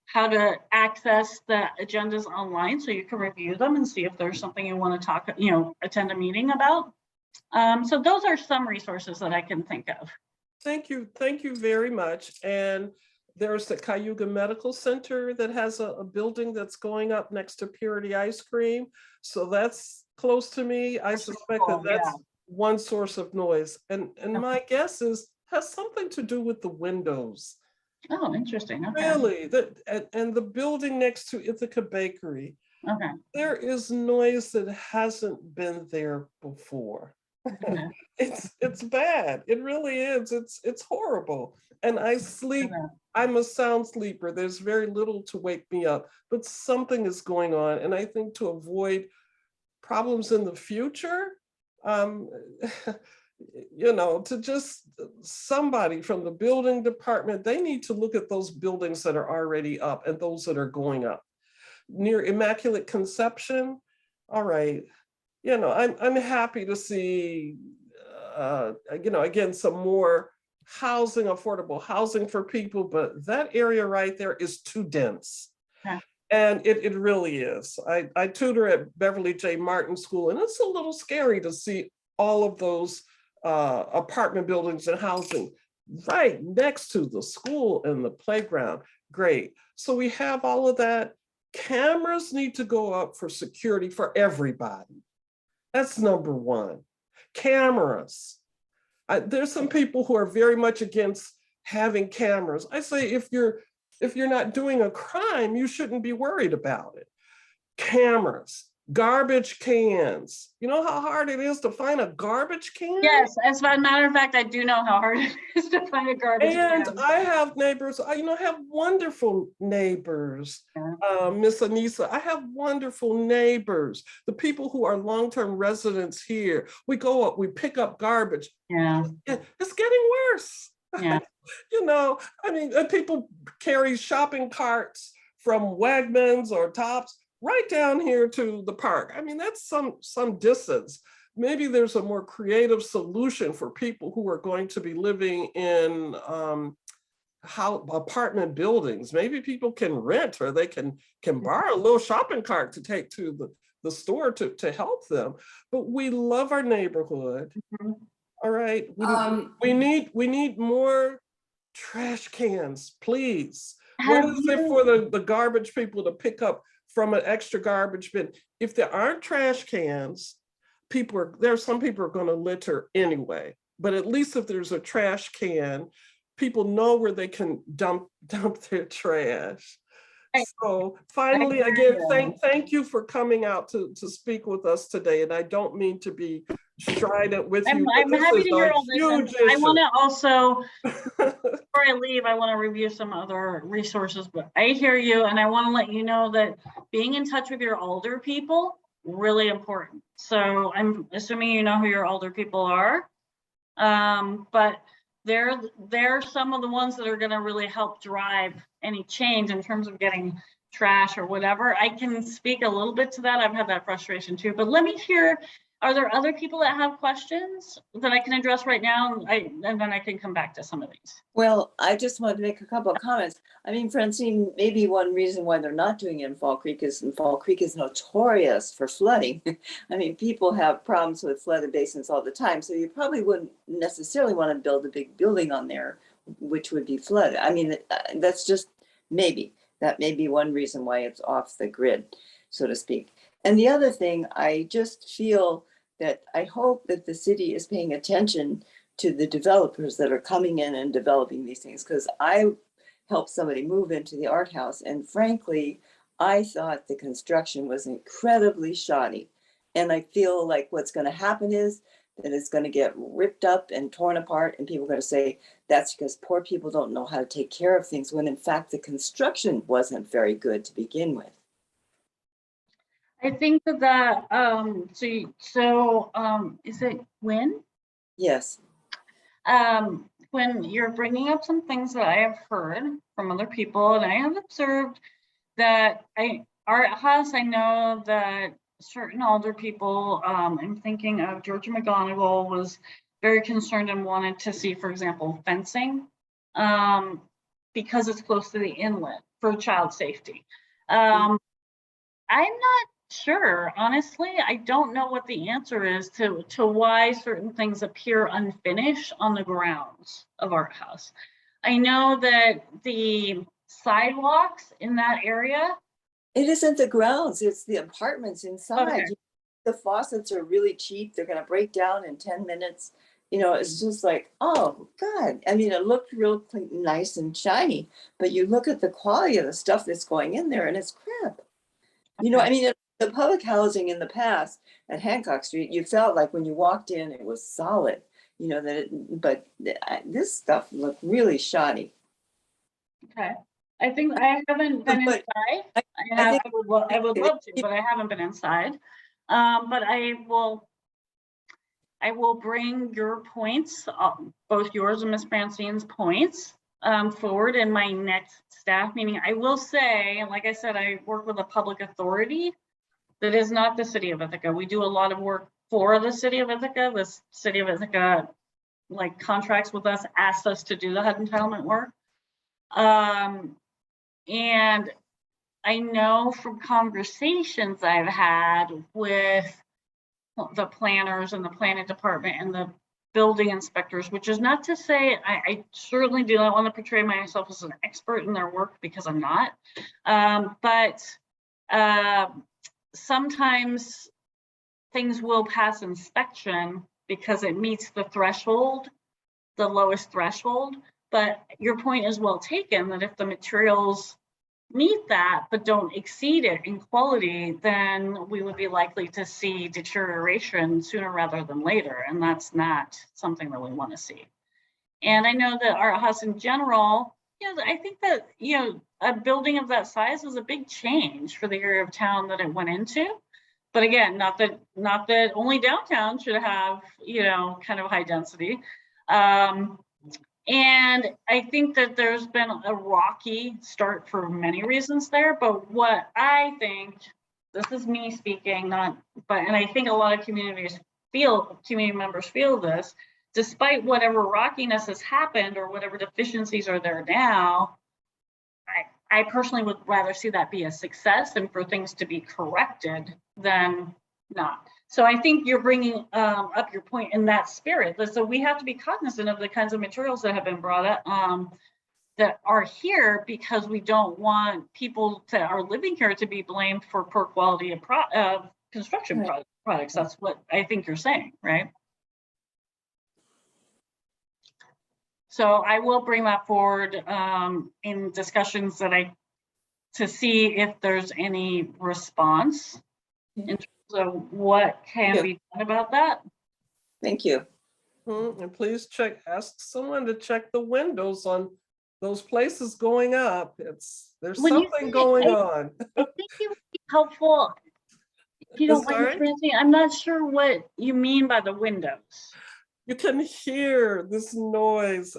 how to access the agendas online so you can review them and see if there's something you want to talk, attend a meeting about. So those are some resources that I can think of. Thank you very much. And there's the Cayuga Medical Center that has a building that's going up next to Purity Ice Cream. So that's close to me. I suspect that that's one source of noise. And my guess is has something to do with the windows. Oh, interesting. Okay. Really, and the building next to Ithaca Bakery. Okay. There is noise that hasn't been there before. Okay. It's bad. It really is. It's horrible. And I sleep. Okay. I'm a sound sleeper. There's very little to wake me up, but something is going on. And I think to avoid problems in the future, to just somebody from the building department, they need to look at those buildings that are already up and those that are going up. Near Immaculate Conception, all right, I'm happy to see, again, some more housing, affordable housing for people, but that area right there is too dense. Okay. And it really is. I tutor at Beverly J. Martin School, and it's a little scary to see all of those apartment buildings and housing right next to the school and the playground. Great. So we have all of that. Cameras need to go up for security for everybody. That's number one. Cameras. There's some people who are very much against having cameras. I say if you're not doing a crime, you shouldn't be worried about it. Cameras, garbage cans. You know how hard it is to find a garbage can? Yes, as a matter of fact, I do know how hard it is to find a garbage can. And I have neighbors, I have wonderful neighbors. Miss Anisa, I have wonderful neighbors. The people who are long-term residents here, we go up, we pick up garbage. Yeah. It's getting worse. Yeah. People carry shopping carts from Wegmans or Tops right down here to the park. That's some distance. Maybe there's a more creative solution for people who are going to be living in apartment buildings. Maybe people can rent, or they can borrow a little shopping cart to take to the store to help them. But we love our neighborhood. Mm-hmm. All right. We need more trash cans, please. What is it for the garbage people to pick up from an extra garbage bin? If there aren't trash cans, some people are going to litter anyway. But at least if there's a trash can, people know where they can dump their trash. So finally, again, you. thank you for coming out to speak with us today. And I don't mean to be strident with you, I'm but happy this to is hear a all this. And huge I issue. want to also, before I leave, I want to review some other resources, but I hear you. And I want to let you know that being in touch with your older people, really important. So I'm assuming you know who your older people are. But they're some of the ones that are going to really help drive any change in terms of getting trash or whatever. I can speak a little bit to that. I've had that frustration too, but let me hear, are there other people that have questions that I can address right now? And then I can come back to some of these. Well, I just wanted to make a couple of comments. I mean, Francine, maybe one reason why they're not doing it in Fall Creek is notorious for flooding. I mean, people have problems with flooded basins all the time, so you probably wouldn't necessarily want to build a big building on there, which would be flooded. I mean, that's just maybe. That may be one reason why it's off the grid, so to speak. And the other thing, I just feel that I hope that the city is paying attention to the developers that are coming in and developing these things, because I helped somebody move into the art house, and frankly, I thought the construction was incredibly shoddy. And I feel like what's going to happen is that it's going to get ripped up and torn apart, and people are going to say that's because poor people don't know how to take care of things, when in fact the construction wasn't very good to begin with. I think that is it Win? Yes. When you're bringing up some things that I have heard from other people, and I have observed that our house, I know that certain older people, I'm thinking of Georgia McGonigal, was very concerned and wanted to see, for example, fencing, because it's close to the inlet for child safety. I'm not sure, honestly. I don't know what the answer is to why certain things appear unfinished on the grounds of our house. I know that the sidewalks in that area. It isn't the grounds, it's the apartments inside. Okay. The faucets are really cheap. They're going to break down in 10 minutes. You know, it's just like, oh God. I mean, it looked real clean, nice and shiny, but you look at the quality of the stuff that's going in there and it's crap. You know, I mean, the public housing in the past at Hancock Street, you felt like when you walked in, it was solid, you know, but this stuff looked really shoddy. Okay. I think I haven't been But inside. I would love to, it- but I haven't been inside. But I will bring your points, both yours and Ms. Francine's points, forward in my next staff meeting. I will say, like I said, I work with a public authority that is not the city of Ithaca. We do a lot of work for the city of Ithaca. The city of Ithaca, like, contracts with us, asks us to do the HUD entitlement work. And I know from conversations I've had with the planners and the planning department and the building inspectors, which is not to say I certainly do not want to portray myself as an expert in their work, because I'm not. But sometimes things will pass inspection because it meets the threshold, the lowest threshold. But your point is well taken, that if the materials meet that but don't exceed it in quality, then we would be likely to see deterioration sooner rather than later, and that's not something that we want to see. And I know that our house in general, I think that a building of that size is a big change for the area of town that it went into. But again, not that only downtown should have kind of high density. And I think that there's been a rocky start for many reasons there. But what I think, this is me speaking, and I think a lot of community members feel this, despite whatever rockiness has happened or whatever deficiencies are there now, I personally would rather see that be a success and for things to be corrected than not. So I think you're bringing up your point in that spirit. So we have to be cognizant of the kinds of materials that have been brought up that are here, because we don't want people that are living here to be blamed for poor quality of construction products. That's what I think you're saying, right? So I will bring that forward in discussions that I to see if there's any response in terms of what can be done about that. Thank you. And please ask someone to check the windows on those places going up. There's When you something say going I- on. I think it would be helpful. If you don't mind, Sorry? Francine, I'm not sure what you mean by the windows. You can hear this noise.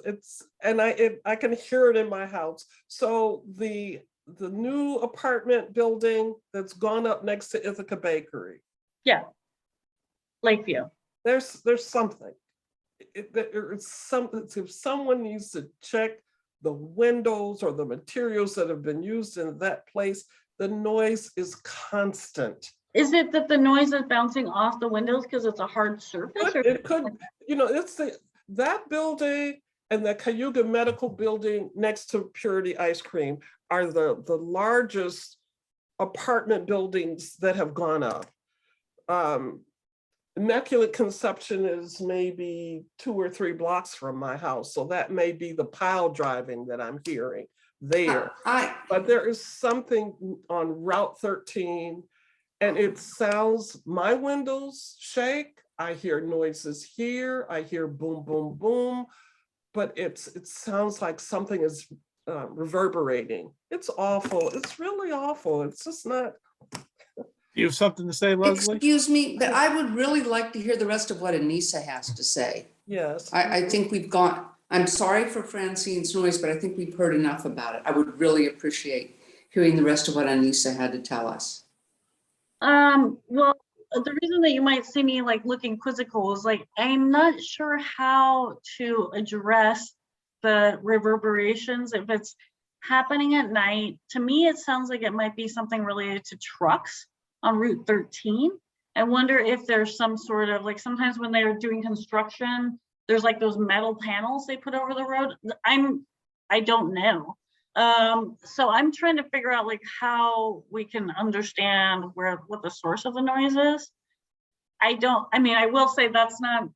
I can hear it in my house. So the new apartment building that's gone up next to Ithaca Bakery, Yeah. Lakeview. there's something. It's something. If someone needs to check the windows or the materials that have been used in that place, the noise is constant. Is it that the noise is bouncing off the windows because it's a hard surface? Or It could, it's that building and the Cayuga Medical Building next to Purity Ice Cream are the largest apartment buildings that have gone up. Immaculate Conception is maybe 2 or 3 blocks from my house, so that may be the pile driving that I'm hearing there. But there is something on Route 13, and it sounds, my windows shake. I hear noises here. I hear boom, boom, boom. But it sounds like something is reverberating. It's awful. It's really awful. It's just not. You have something to say, Leslie? Excuse me, but I would really like to hear the rest of what Anisa has to say. Yes. I think we've gone, I'm sorry for Francine's noise, but I think we've heard enough about it. I would really appreciate hearing the rest of what Anisa had to tell us. Well, the reason that you might see me like looking quizzical is like, I'm not sure how to address the reverberations. If it's happening at night, to me, it sounds like it might be something related to trucks on Route 13. I wonder if there's some sort of like, sometimes when they're doing construction, there's like those metal panels they put over the road. I don't know. So I'm trying to figure out like how we can understand what the source of the noise is. I will say that's not,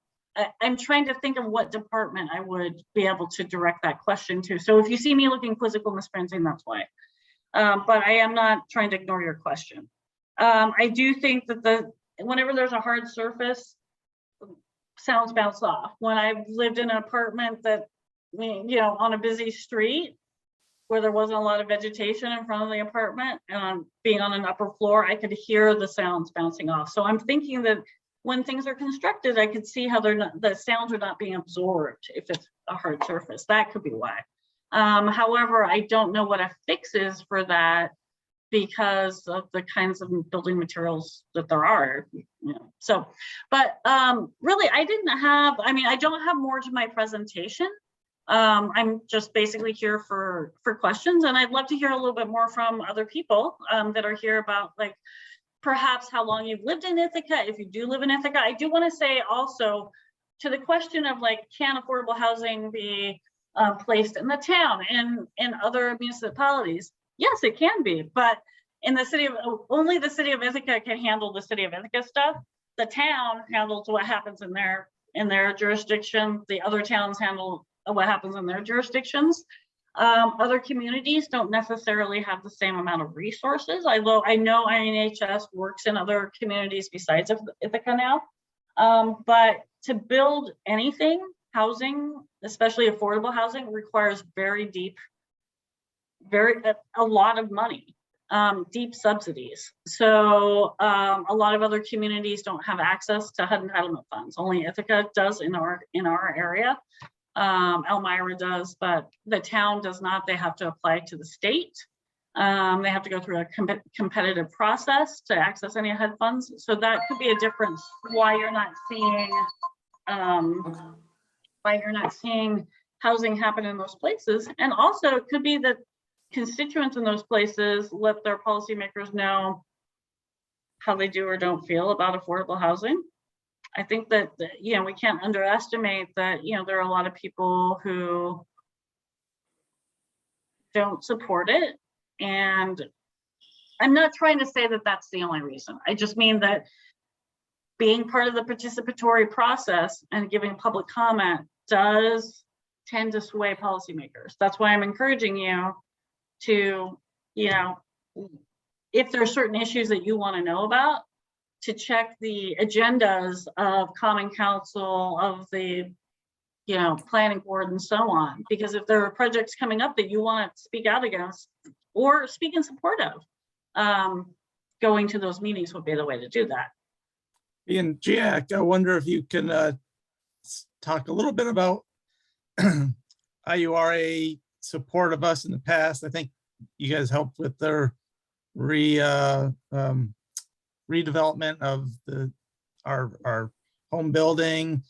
I'm trying to think of what department I would be able to direct that question to. So if you see me looking quizzical, Ms. Francine, that's why. But I am not trying to ignore your question. I do think that whenever there's a hard surface, sounds bounce off. When I've lived in an apartment that, on a busy street where there wasn't a lot of vegetation in front of the apartment, and being on an upper floor, I could hear the sounds bouncing off. So I'm thinking that when things are constructed, I could see how the sounds are not being absorbed if it's a hard surface. That could be why. However, I don't know what a fix is for that, because of the kinds of building materials that there are, So, but really, I don't have more to my presentation. I'm just basically here for questions, and I'd love to hear a little bit more from other people that are here about like perhaps how long you've lived in Ithaca, if you do live in Ithaca. I do want to say also to the question of like, can affordable housing be placed in the town and in other municipalities? Yes, it can be, but in the city of, only the city of Ithaca can handle the city of Ithaca stuff. The town handles what happens in their jurisdiction. The other towns handle what happens in their jurisdictions. Other communities don't necessarily have the same amount of resources. Although I know INHS works in other communities besides Ithaca now. But to build anything, housing, especially affordable housing, requires a lot of money, deep subsidies. So a lot of other communities don't have access to HUD entitlement funds. Only Ithaca does in our area. Elmira does, but the town does not. They have to apply to the state. They have to go through a competitive process to access any HUD funds. So that could be a difference why you're not seeing housing happen in those places. And also it could be that constituents in those places let their policymakers know how they do or don't feel about affordable housing. I think that, we can't underestimate that, there are a lot of people who don't support it. And I'm not trying to say that that's the only reason. I just mean that being part of the participatory process and giving public comment does tend to sway policymakers. That's why I'm encouraging you to, if there are certain issues that you want to know about, to check the agendas of Common Council, of the, you know, planning board and so on. Because if there are projects coming up that you want to speak out against or speak in support of, going to those meetings would be the way to do that. And Jack, I wonder if you can talk a little bit about IURA support of us in the past. I think you guys helped with their redevelopment of our home building.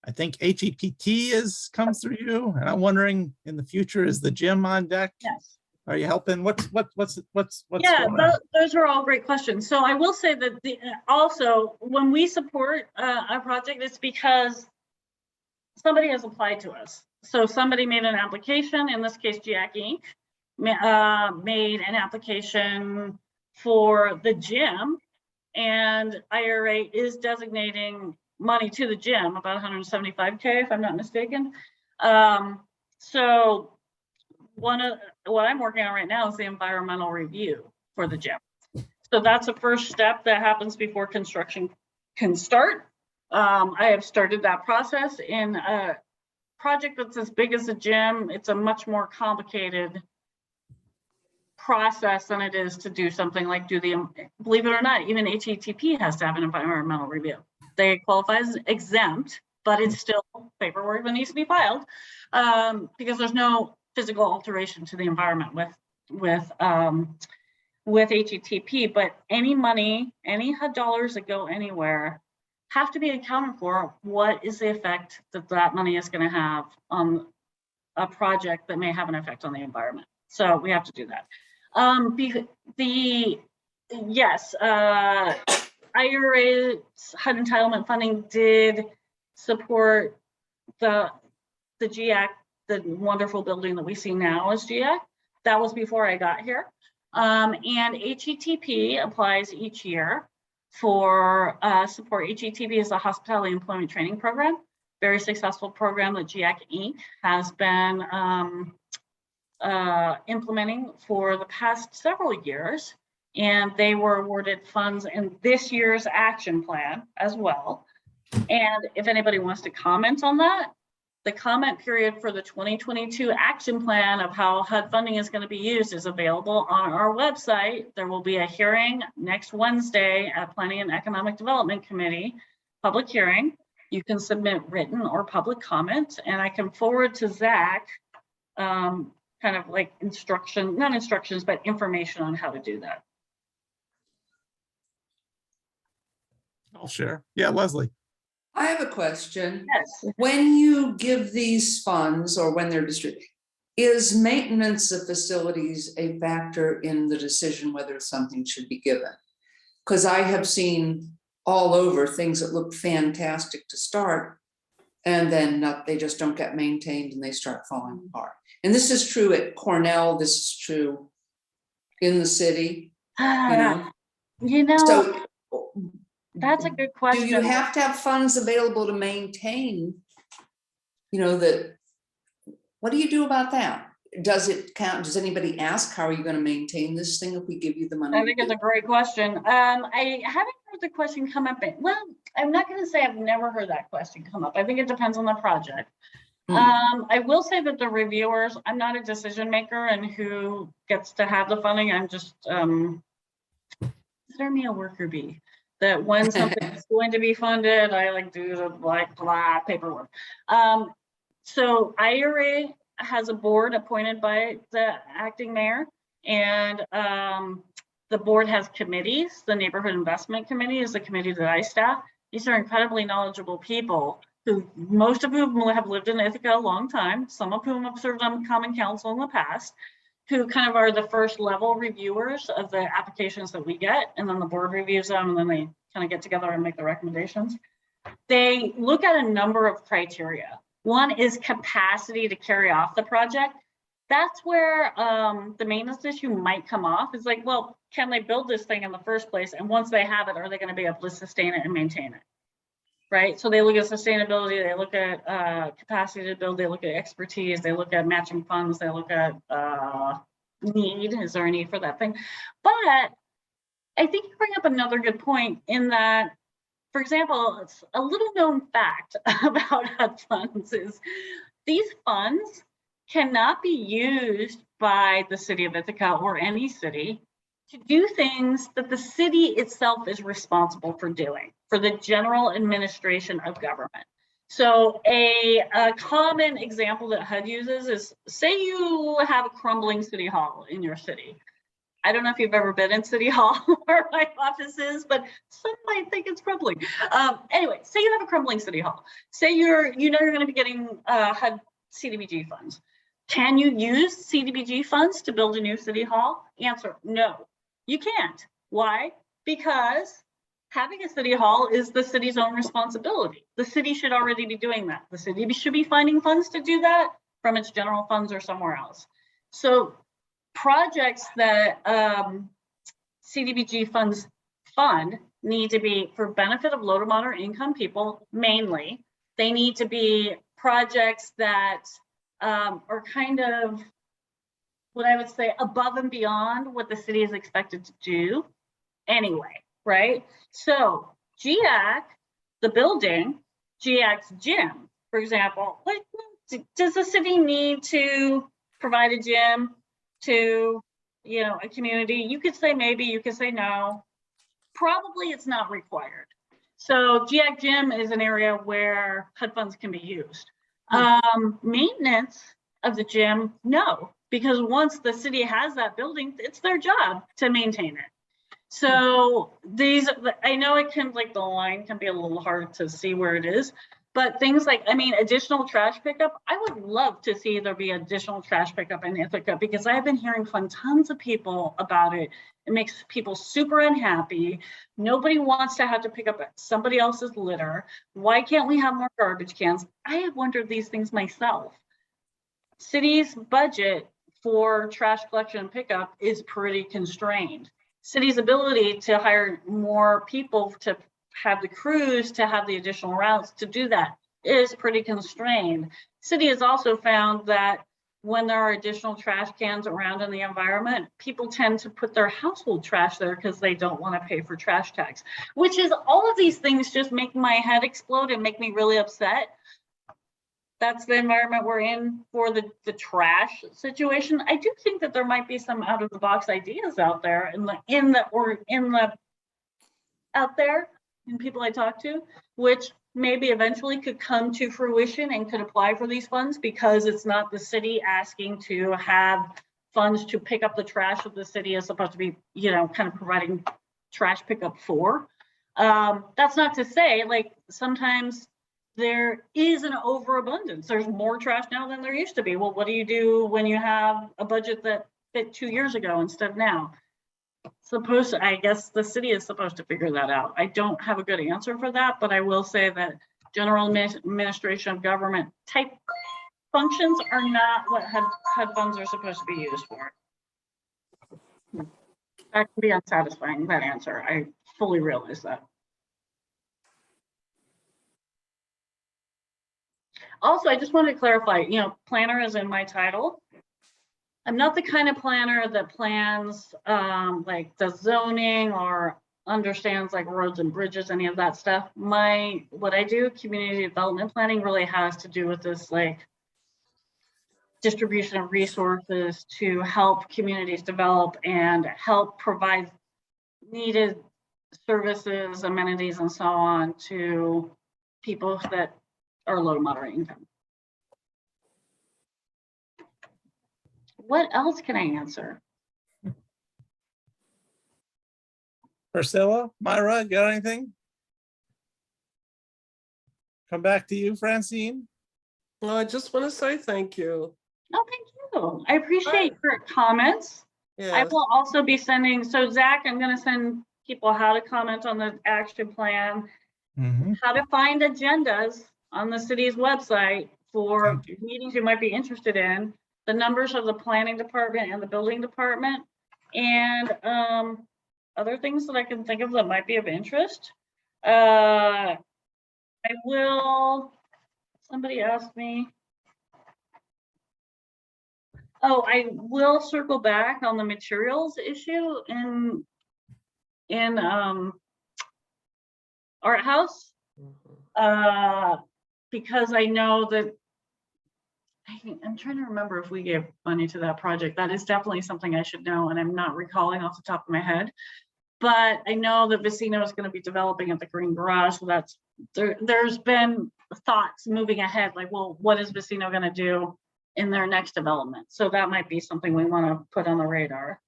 I think HEPT comes through you, and I'm wondering, in the future, is the gym on deck? Yes. Are you helping? What's Yeah, going on? those are all great questions. So I will say that also when we support a project, it's because somebody has applied to us. So somebody made an application, in this case, GIAC Inc. Made an application for the gym, and IRA is designating money to the gym, about 175K, if I'm not mistaken. So what I'm working on right now is the environmental review for the gym. So that's a first step that happens before construction can start. I have started that process. In a project that's as big as a gym, it's a much more complicated process than it is to do something like believe it or not, even HETP has to have an environmental review. They qualify as exempt, but it's still paperwork that needs to be filed, because there's no physical alteration to the environment with HETP. But any money, any dollars that go anywhere have to be accounted for. What is the effect that money is going to have on a project that may have an effect on the environment? So we have to do that. IURA HUD entitlement funding did support the GIAC, the wonderful building that we see now as GIAC. That was before I got here. And HETP applies each year for support. HETP is a hospitality employment training program, very successful program that GIAC Inc. has been implementing for the past several years. And they were awarded funds in this year's action plan as well. And if anybody wants to comment on that, the comment period for the 2022 action plan of how HUD funding is going to be used is available on our website. There will be a hearing next Wednesday at Planning and Economic Development Committee, public hearing. You can submit written or public comment, and I can forward to Zach kind of like not instructions, but information on how to do that. I'll share. Yeah, Leslie. I have a question. Yes. When you give these funds, or when they're distributed, is maintenance of facilities a factor in the decision whether something should be given? Because I have seen all over things that look fantastic to start, and then they just don't get maintained and they start falling apart. And this is true at Cornell. This is true in the city. So That's a good question. do you have to have funds available to maintain, what do you do about that? Does it count? Does anybody ask, how are you going to maintain this thing if we give you the money? I think it's a great question. I haven't heard the question come up. Well, I'm not going to say I've never heard that question come up. I think it depends on the project. I will say that the reviewers, I'm not a decision maker and who gets to have the funding. I'm just, consider me a worker bee. That when something is going to be funded, I do the blah paperwork. So IURA has a board appointed by the acting mayor, and the board has committees. The Neighborhood Investment Committee is the committee that I staff. These are incredibly knowledgeable people who, most of whom have lived in Ithaca a long time, some of whom have served on Common Council in the past, who kind of are the first level reviewers of the applications that we get, and then the board reviews them, and then they kind of get together and make the recommendations. They look at a number of criteria. One is capacity to carry off the project. That's where the maintenance issue might come off. It's like, well, can they build this thing in the first place? And once they have it, are they going to be able to sustain it and maintain it? Right? So they look at sustainability, they look at capacity to build, they look at expertise, they look at matching funds, they look at need? Is there a need for that thing? But I think you bring up another good point in that, for example, it's a little known fact about HUD funds is these funds cannot be used by the city of Ithaca or any city to do things that the city itself is responsible for doing, for the general administration of government. So a common example that HUD uses is, say you have a crumbling city hall in your city. I don't know if you've ever been in City Hall where my office is, but some might think it's crumbling. Anyway, say you have a crumbling City Hall. Say you're going to be getting HUD CDBG funds. Can you use CDBG funds to build a new City Hall? Answer, no, you can't. Why? Because having a City Hall is the city's own responsibility. The city should already be doing that. The city should be finding funds to do that from its general funds or somewhere else. So projects that CDBG funds fund need to be for benefit of low to moderate income people, mainly. They need to be projects that are kind of what I would say above and beyond what the city is expected to do anyway, right? So GIAC, the building, GIAC's gym, for example, like, does the city need to provide a gym to, you know, a community? You could say maybe, you could say no. Probably it's not required. So GIAC gym is an area where HUD funds can be used. Maintenance of the gym, no, because once the city has that building, it's their job to maintain it. So these, I know it can, like, the line can be a little hard to see where it is, but things like, I mean, additional trash pickup, I would love to see there be additional trash pickup in Ithaca, because I've been hearing from tons of people about it. It makes people super unhappy. Nobody wants to have to pick up somebody else's litter. Why can't we have more garbage cans? I have wondered these things myself. City's budget for trash collection and pickup is pretty constrained. City's ability to hire more people to have the crews, to have the additional routes to do that is pretty constrained. City has also found that when there are additional trash cans around in the environment, people tend to put their household trash there because they don't want to pay for trash tax, which is, all of these things just make my head explode and make me really upset. That's the environment we're in for the trash situation. I do think that there might be some out of the box ideas out there out there in people I talk to, which maybe eventually could come to fruition and could apply for these funds, because it's not the city asking to have funds to pick up the trash that the city is supposed to be, you know, kind of providing trash pickup for. That's not to say, like, sometimes there is an overabundance. There's more trash now than there used to be. Well, what do you do when you have a budget that fit 2 years ago instead of now? I guess the city is supposed to figure that out. I don't have a good answer for that, but I will say that general administration of government type functions are not what HUD funds are supposed to be used for. That can be unsatisfying, that answer. I fully realize that. Also, I just wanted to clarify, you know, planner is in my title. I'm not the kind of planner that plans like the zoning or understands like roads and bridges, any of that stuff. What I do, community development planning, really has to do with this, like, distribution of resources to help communities develop and help provide needed services, amenities, and so on to people that are low to moderate income. What else can I answer? Priscilla, Myra, got anything? Come back to you, Francine. Well, I just want to say thank you. Oh, thank you. I appreciate your comments. I Yes. will also be sending, so Zach, I'm going to send people how to comment on the action plan, how to find agendas on the city's website for Thank you. meetings you might be interested in, the numbers of the planning department and the building department, and other things that I can think of that might be of interest. I will, somebody asked me, Oh, I will circle back on the materials issue in Art House. Because I know that I'm trying to remember if we gave money to that project. That is definitely something I should know, and I'm not recalling off the top of my head. But I know that Vicino is going to be developing at the Green Garage, so that's there's been thoughts moving ahead, like, well, what is Vicino going to do in their next development? So that might be something we want to put on the radar.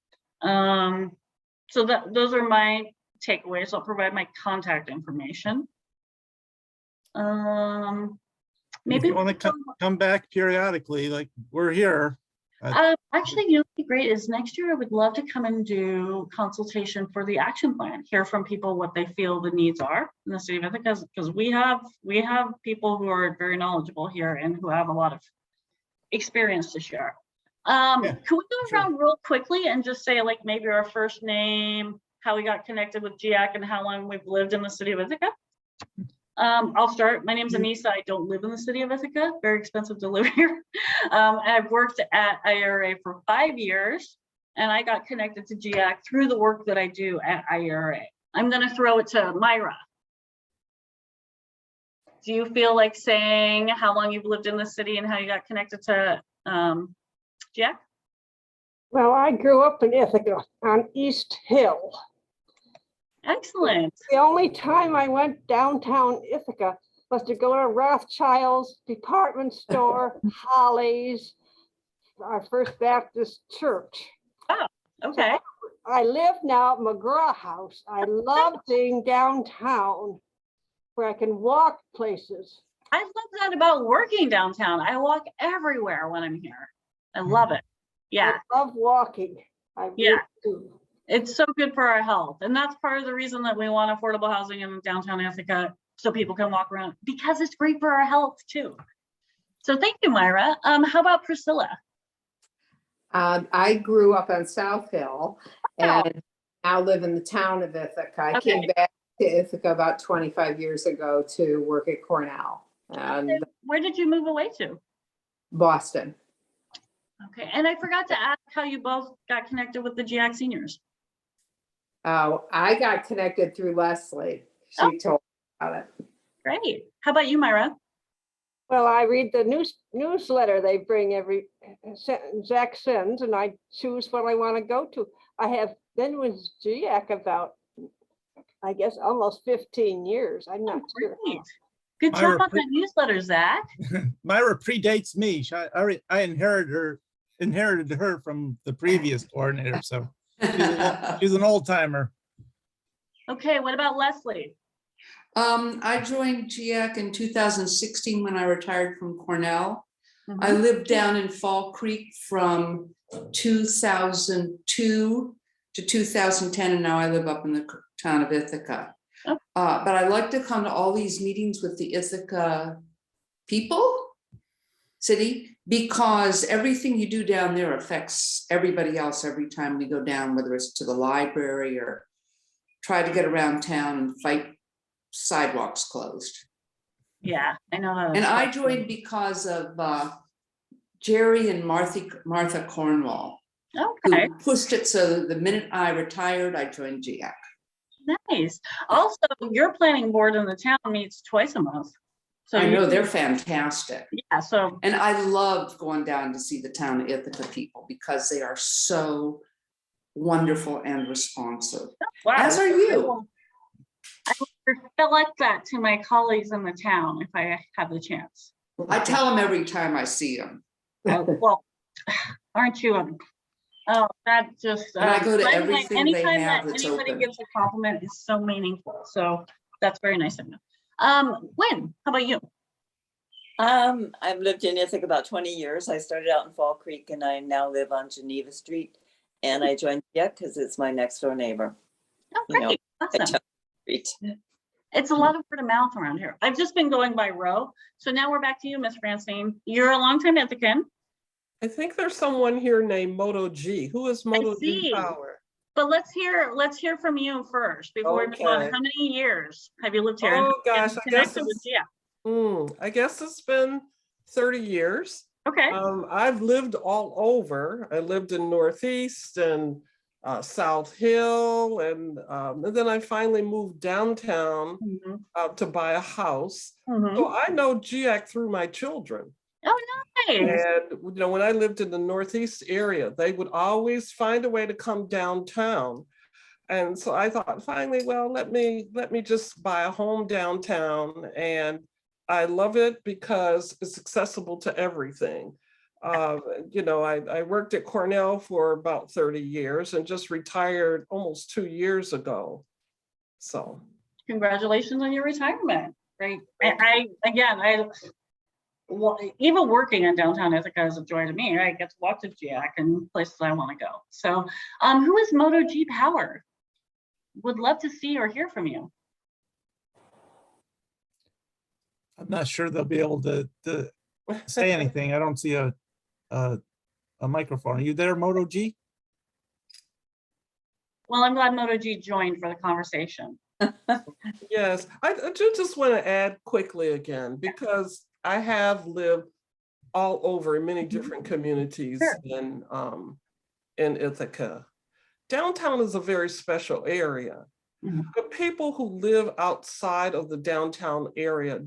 So those are my takeaways. I'll provide my contact information. If Maybe you want to come back periodically, like we're here. actually, you know, what'd be great is next year I would love to come and do consultation for the action plan, hear from people what they feel the needs are in the city of Ithaca, because we have people who are very knowledgeable here and who have a lot of experience to share. Can we go around real quickly and just say, like, maybe our first name, how we got connected with GIAC, and how long we've lived in the city of Ithaca? I'll start. My name's Anisa. I don't live in the city of Ithaca. Very expensive to live here. I've worked at IURA for 5 years, and I got connected to GIAC through the work that I do at IURA. I'm going to throw it to Myra. Do you feel like saying how long you've lived in the city and how you got connected to GIAC? Well, I grew up in Ithaca on East Hill. Excellent. The only time I went downtown Ithaca was to go to Rothschild's department store, Holly's, our First Baptist Church. Okay. I live now at McGraw House. I love being downtown where I can walk places. I love that about working downtown. I walk everywhere when I'm here. I love it. Yeah. I love walking. I really do. It's so good for our health. And that's part of the reason that we want affordable housing in downtown Ithaca, so people can walk around, because it's great for our health too. So thank you, Myra. How about Priscilla? I grew up on South Hill and now live in the town of Ithaca. I came back to Ithaca about 25 years ago to work at Cornell and Where did you move away to? Boston. Okay, and I forgot to ask how you both got connected with the GIAC seniors. I got connected through Leslie. She told me about it. Great. How about you, Myra? Well, I read the newsletter they bring every Zach sends, and I choose what I want to go to. I have been with GIAC about, I guess, almost 15 years. I'm not sure. Great. Good job Myra, on that newsletter, Zach. Myra predates me. I inherited her from the previous coordinator, so she's an old timer. Okay, what about Leslie? I joined GIAC in 2016 when I retired from Cornell. Mhm. I lived down in Fall Creek from 2002 to 2010, and now I live up in the town of Ithaca. Oh. But I like to come to all these meetings with the Ithaca city, because everything you do down there affects everybody else every time we go down, whether it's to the library or try to get around town and fight sidewalks closed. Yeah, I know that. And I joined because of Jerry and Martha Cornwall, Okay, who pushed it so the minute I retired, I joined GIAC. nice. Also, your planning board in the town meets twice a month. So I know, they're fantastic. Yeah, so And I loved going down to see the town of Ithaca people because they are so wonderful and responsive. wow. As are you. I will select that to my colleagues in the town if I have the chance. I tell them every time I see them. Well, aren't you? Oh, that just. And I go to anyway, everything they anytime have that that's anybody open. gives a compliment is so meaningful. So that's very nice of you. Lynn, how about you? I've lived in Ithaca about 20 years. I started out in Fall Creek and I now live on Geneva Street. And I joined GIAC because it's my next door neighbor. Oh, You know, great. Awesome. Street. It's a lot of word of mouth around here. I've just been going by row. So now we're back to you, Miss Francine. You're a longtime Ithacan. I think there's someone here named Moto G. Who is Moto G see. Power? But let's hear from you first before we move on. Okay. How many years have you lived here? and Oh how have you gosh, been I guess connected with it's, I guess it's been 30 years. Okay. I've lived all over. I lived in Northeast and South Hill, and then I finally moved downtown Mhm. to buy a house. Mhm. So I know GIAC through my children. Oh, nice. And when I lived in the Northeast area, they would always find a way to come downtown. And so I thought, finally, well, let me just buy a home downtown. And I love it because it's accessible to everything. I worked at Cornell for about 30 years and just retired almost 2 years ago. So. Congratulations on your retirement. Right. Well, even working in downtown Ithaca is a joy to me. I get to walk to GIAC and places I want to go. So, who is Moto G Power? Would love to see or hear from you. I'm not sure they'll be able to say anything. I don't see a microphone. Are you there, Moto G? Well, I'm glad Moto G joined for the conversation. Yes, I do just want to add quickly again, because I have lived all over in many different communities Sure. in Ithaca. Downtown is a very special area. Mhm. But people who live outside of the downtown area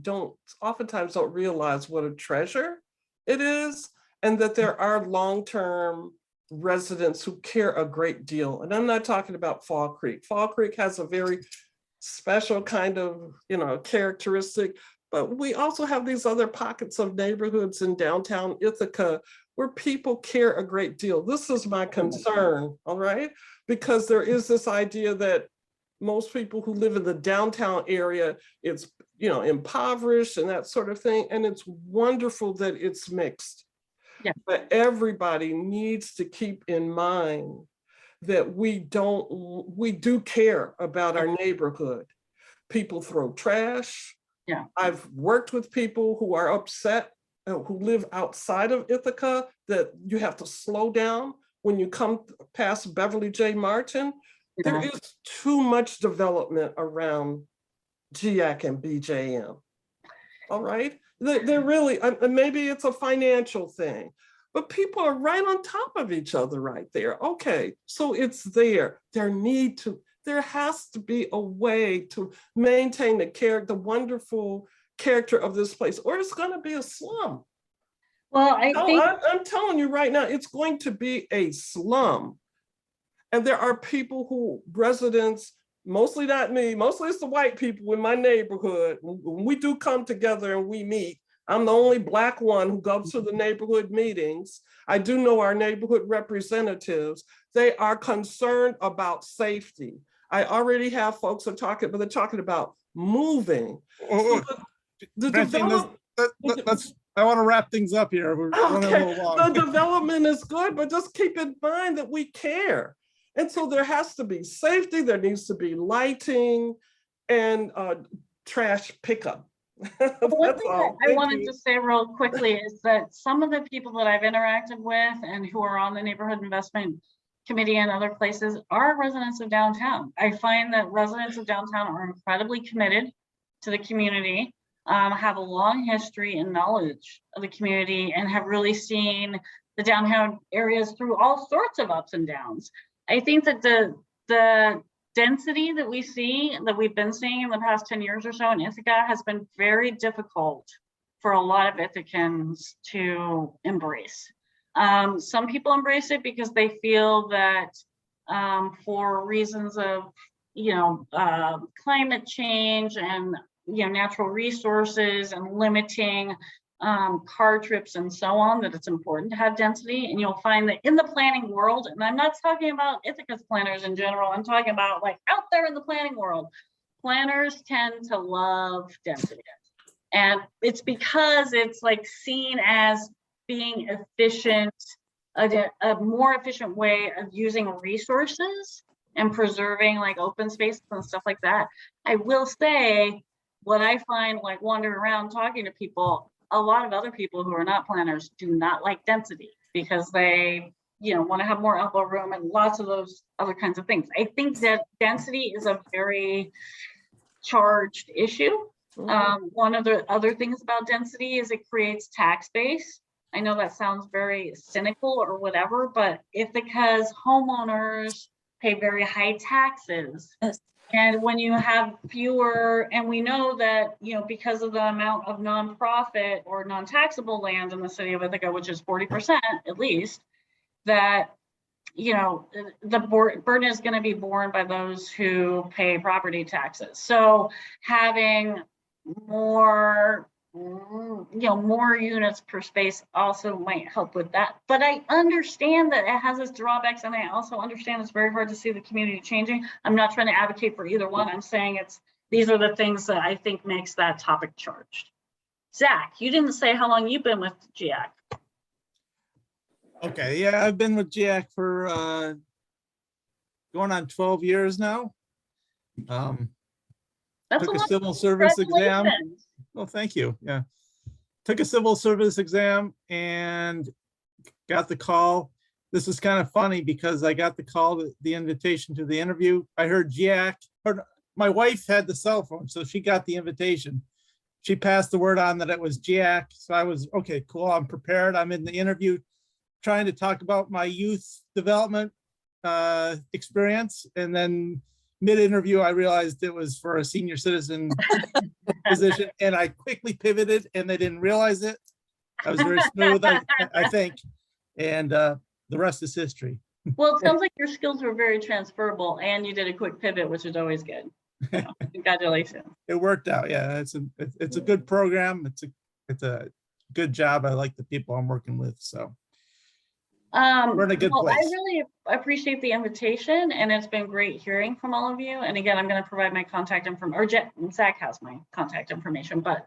oftentimes don't realize what a treasure it is, and that there are long-term residents who care a great deal. And I'm not talking about Fall Creek. Fall Creek has a very special kind of, characteristic, but we also have these other pockets of neighborhoods in downtown Ithaca where people care a great deal. This is my concern, all right? Because there is this idea that most people who live in the downtown area, it's, impoverished and that sort of thing. And it's wonderful that it's mixed. Yeah. But everybody needs to keep in mind that we do care about our neighborhood. People throw trash. Yeah. I've worked with people who are upset, who live outside of Ithaca, that you have to slow down when you come past Beverly J. Martin. Yeah. There is too much development around GIAC and BJM. All right, they're really, maybe it's a financial thing, but people are right on top of each other right there. Okay, so it's there. There has to be a way to maintain the wonderful character of this place, or it's going to be a slum. Well, I'm telling you right now, it's going to be a slum. And there are residents, mostly not me, mostly it's the white people in my neighborhood. When we do come together and we meet, I'm the only Black one who goes to the neighborhood meetings. I do know our neighborhood representatives. They are concerned about safety. I already have folks they're talking about moving. Oh, The Francine, I want to wrap things up here. We're running a little long. The development is good, but just keep in mind that we care. And so there has to be safety, there needs to be lighting and trash pickup. One thing I wanted to say real quickly is that some of the people that I've interacted with and who are on the neighborhood investment committee and other places are residents of downtown. I find that residents of downtown are incredibly committed to the community, have a long history and knowledge of the community, and have really seen the downtown areas through all sorts of ups and downs. I think that the density that we've been seeing in the past 10 years or so in Ithaca has been very difficult for a lot of Ithacans to embrace. Some people embrace it because they feel that for reasons of, climate change and, natural resources and limiting car trips and so on, that it's important to have density. And you'll find that in the planning world, and I'm not talking about Ithaca's planners in general, I'm talking about like out there in the planning world, planners tend to love density. And it's because it's like seen as being efficient, a more efficient way of using resources and preserving like open spaces and stuff like that. I will say, what I find like wandering around talking to people, a lot of other people who are not planners do not like density because they, want to have more elbow room and lots of those other kinds of things. I think that density is a very charged issue. One of the other things about density is it creates tax base. I know that sounds very cynical or whatever, but Ithaca's homeowners pay very high taxes. Yes. And when you have fewer, and we know that, you know, because of the amount of nonprofit or non-taxable land in the city of Ithaca, which is 40% at least, that, you know, the burden is going to be borne by those who pay property taxes. So having more, you know, more units per space also might help with that. But I understand that it has its drawbacks, and I also understand it's very hard to see the community changing. I'm not trying to advocate for either one. I'm saying these are the things that I think makes that topic charged. Zach, you didn't say how long you've been with GIAC. Okay, yeah, I've been with GIAC for going on 12 years now. That's Took a a lot. civil service exam. Congratulations. Well, thank you. Yeah. Took a civil service exam and got the call. This is kind of funny because I got the call, the invitation to the interview. I heard GIAC, my wife had the cell phone, so she got the invitation. She passed the word on that it was GIAC. So I was, okay, cool. I'm prepared. I'm in the interview trying to talk about my youth development experience. And then mid-interview, I realized it was for a senior citizen position, and I quickly pivoted and they didn't realize it. I was very smooth, I think. And the rest is history. Well, it sounds like your skills were very transferable and you did a quick pivot, which is always good. So, congratulations. It worked out. Yeah, it's a good program. It's a good job. I like the people I'm working with. So we're in a good Well, I place. really appreciate the invitation, and it's been great hearing from all of you. And again, I'm going to provide my contact information, or Zach has my contact information, but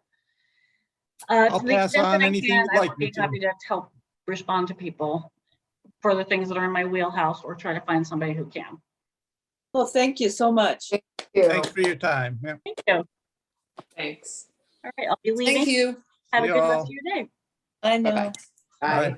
I'll to the pass extent on that I anything can, you'd I like would me be to. happy to help respond to people for the things that are in my wheelhouse, or try to find somebody who can. Well, thank you so much. Thanks for your time. Yeah. Thank you. Thanks. All right, I'll be Thank leaving. you. Have a See good rest y'all. of your day. I know. Bye-bye. Bye. Bye.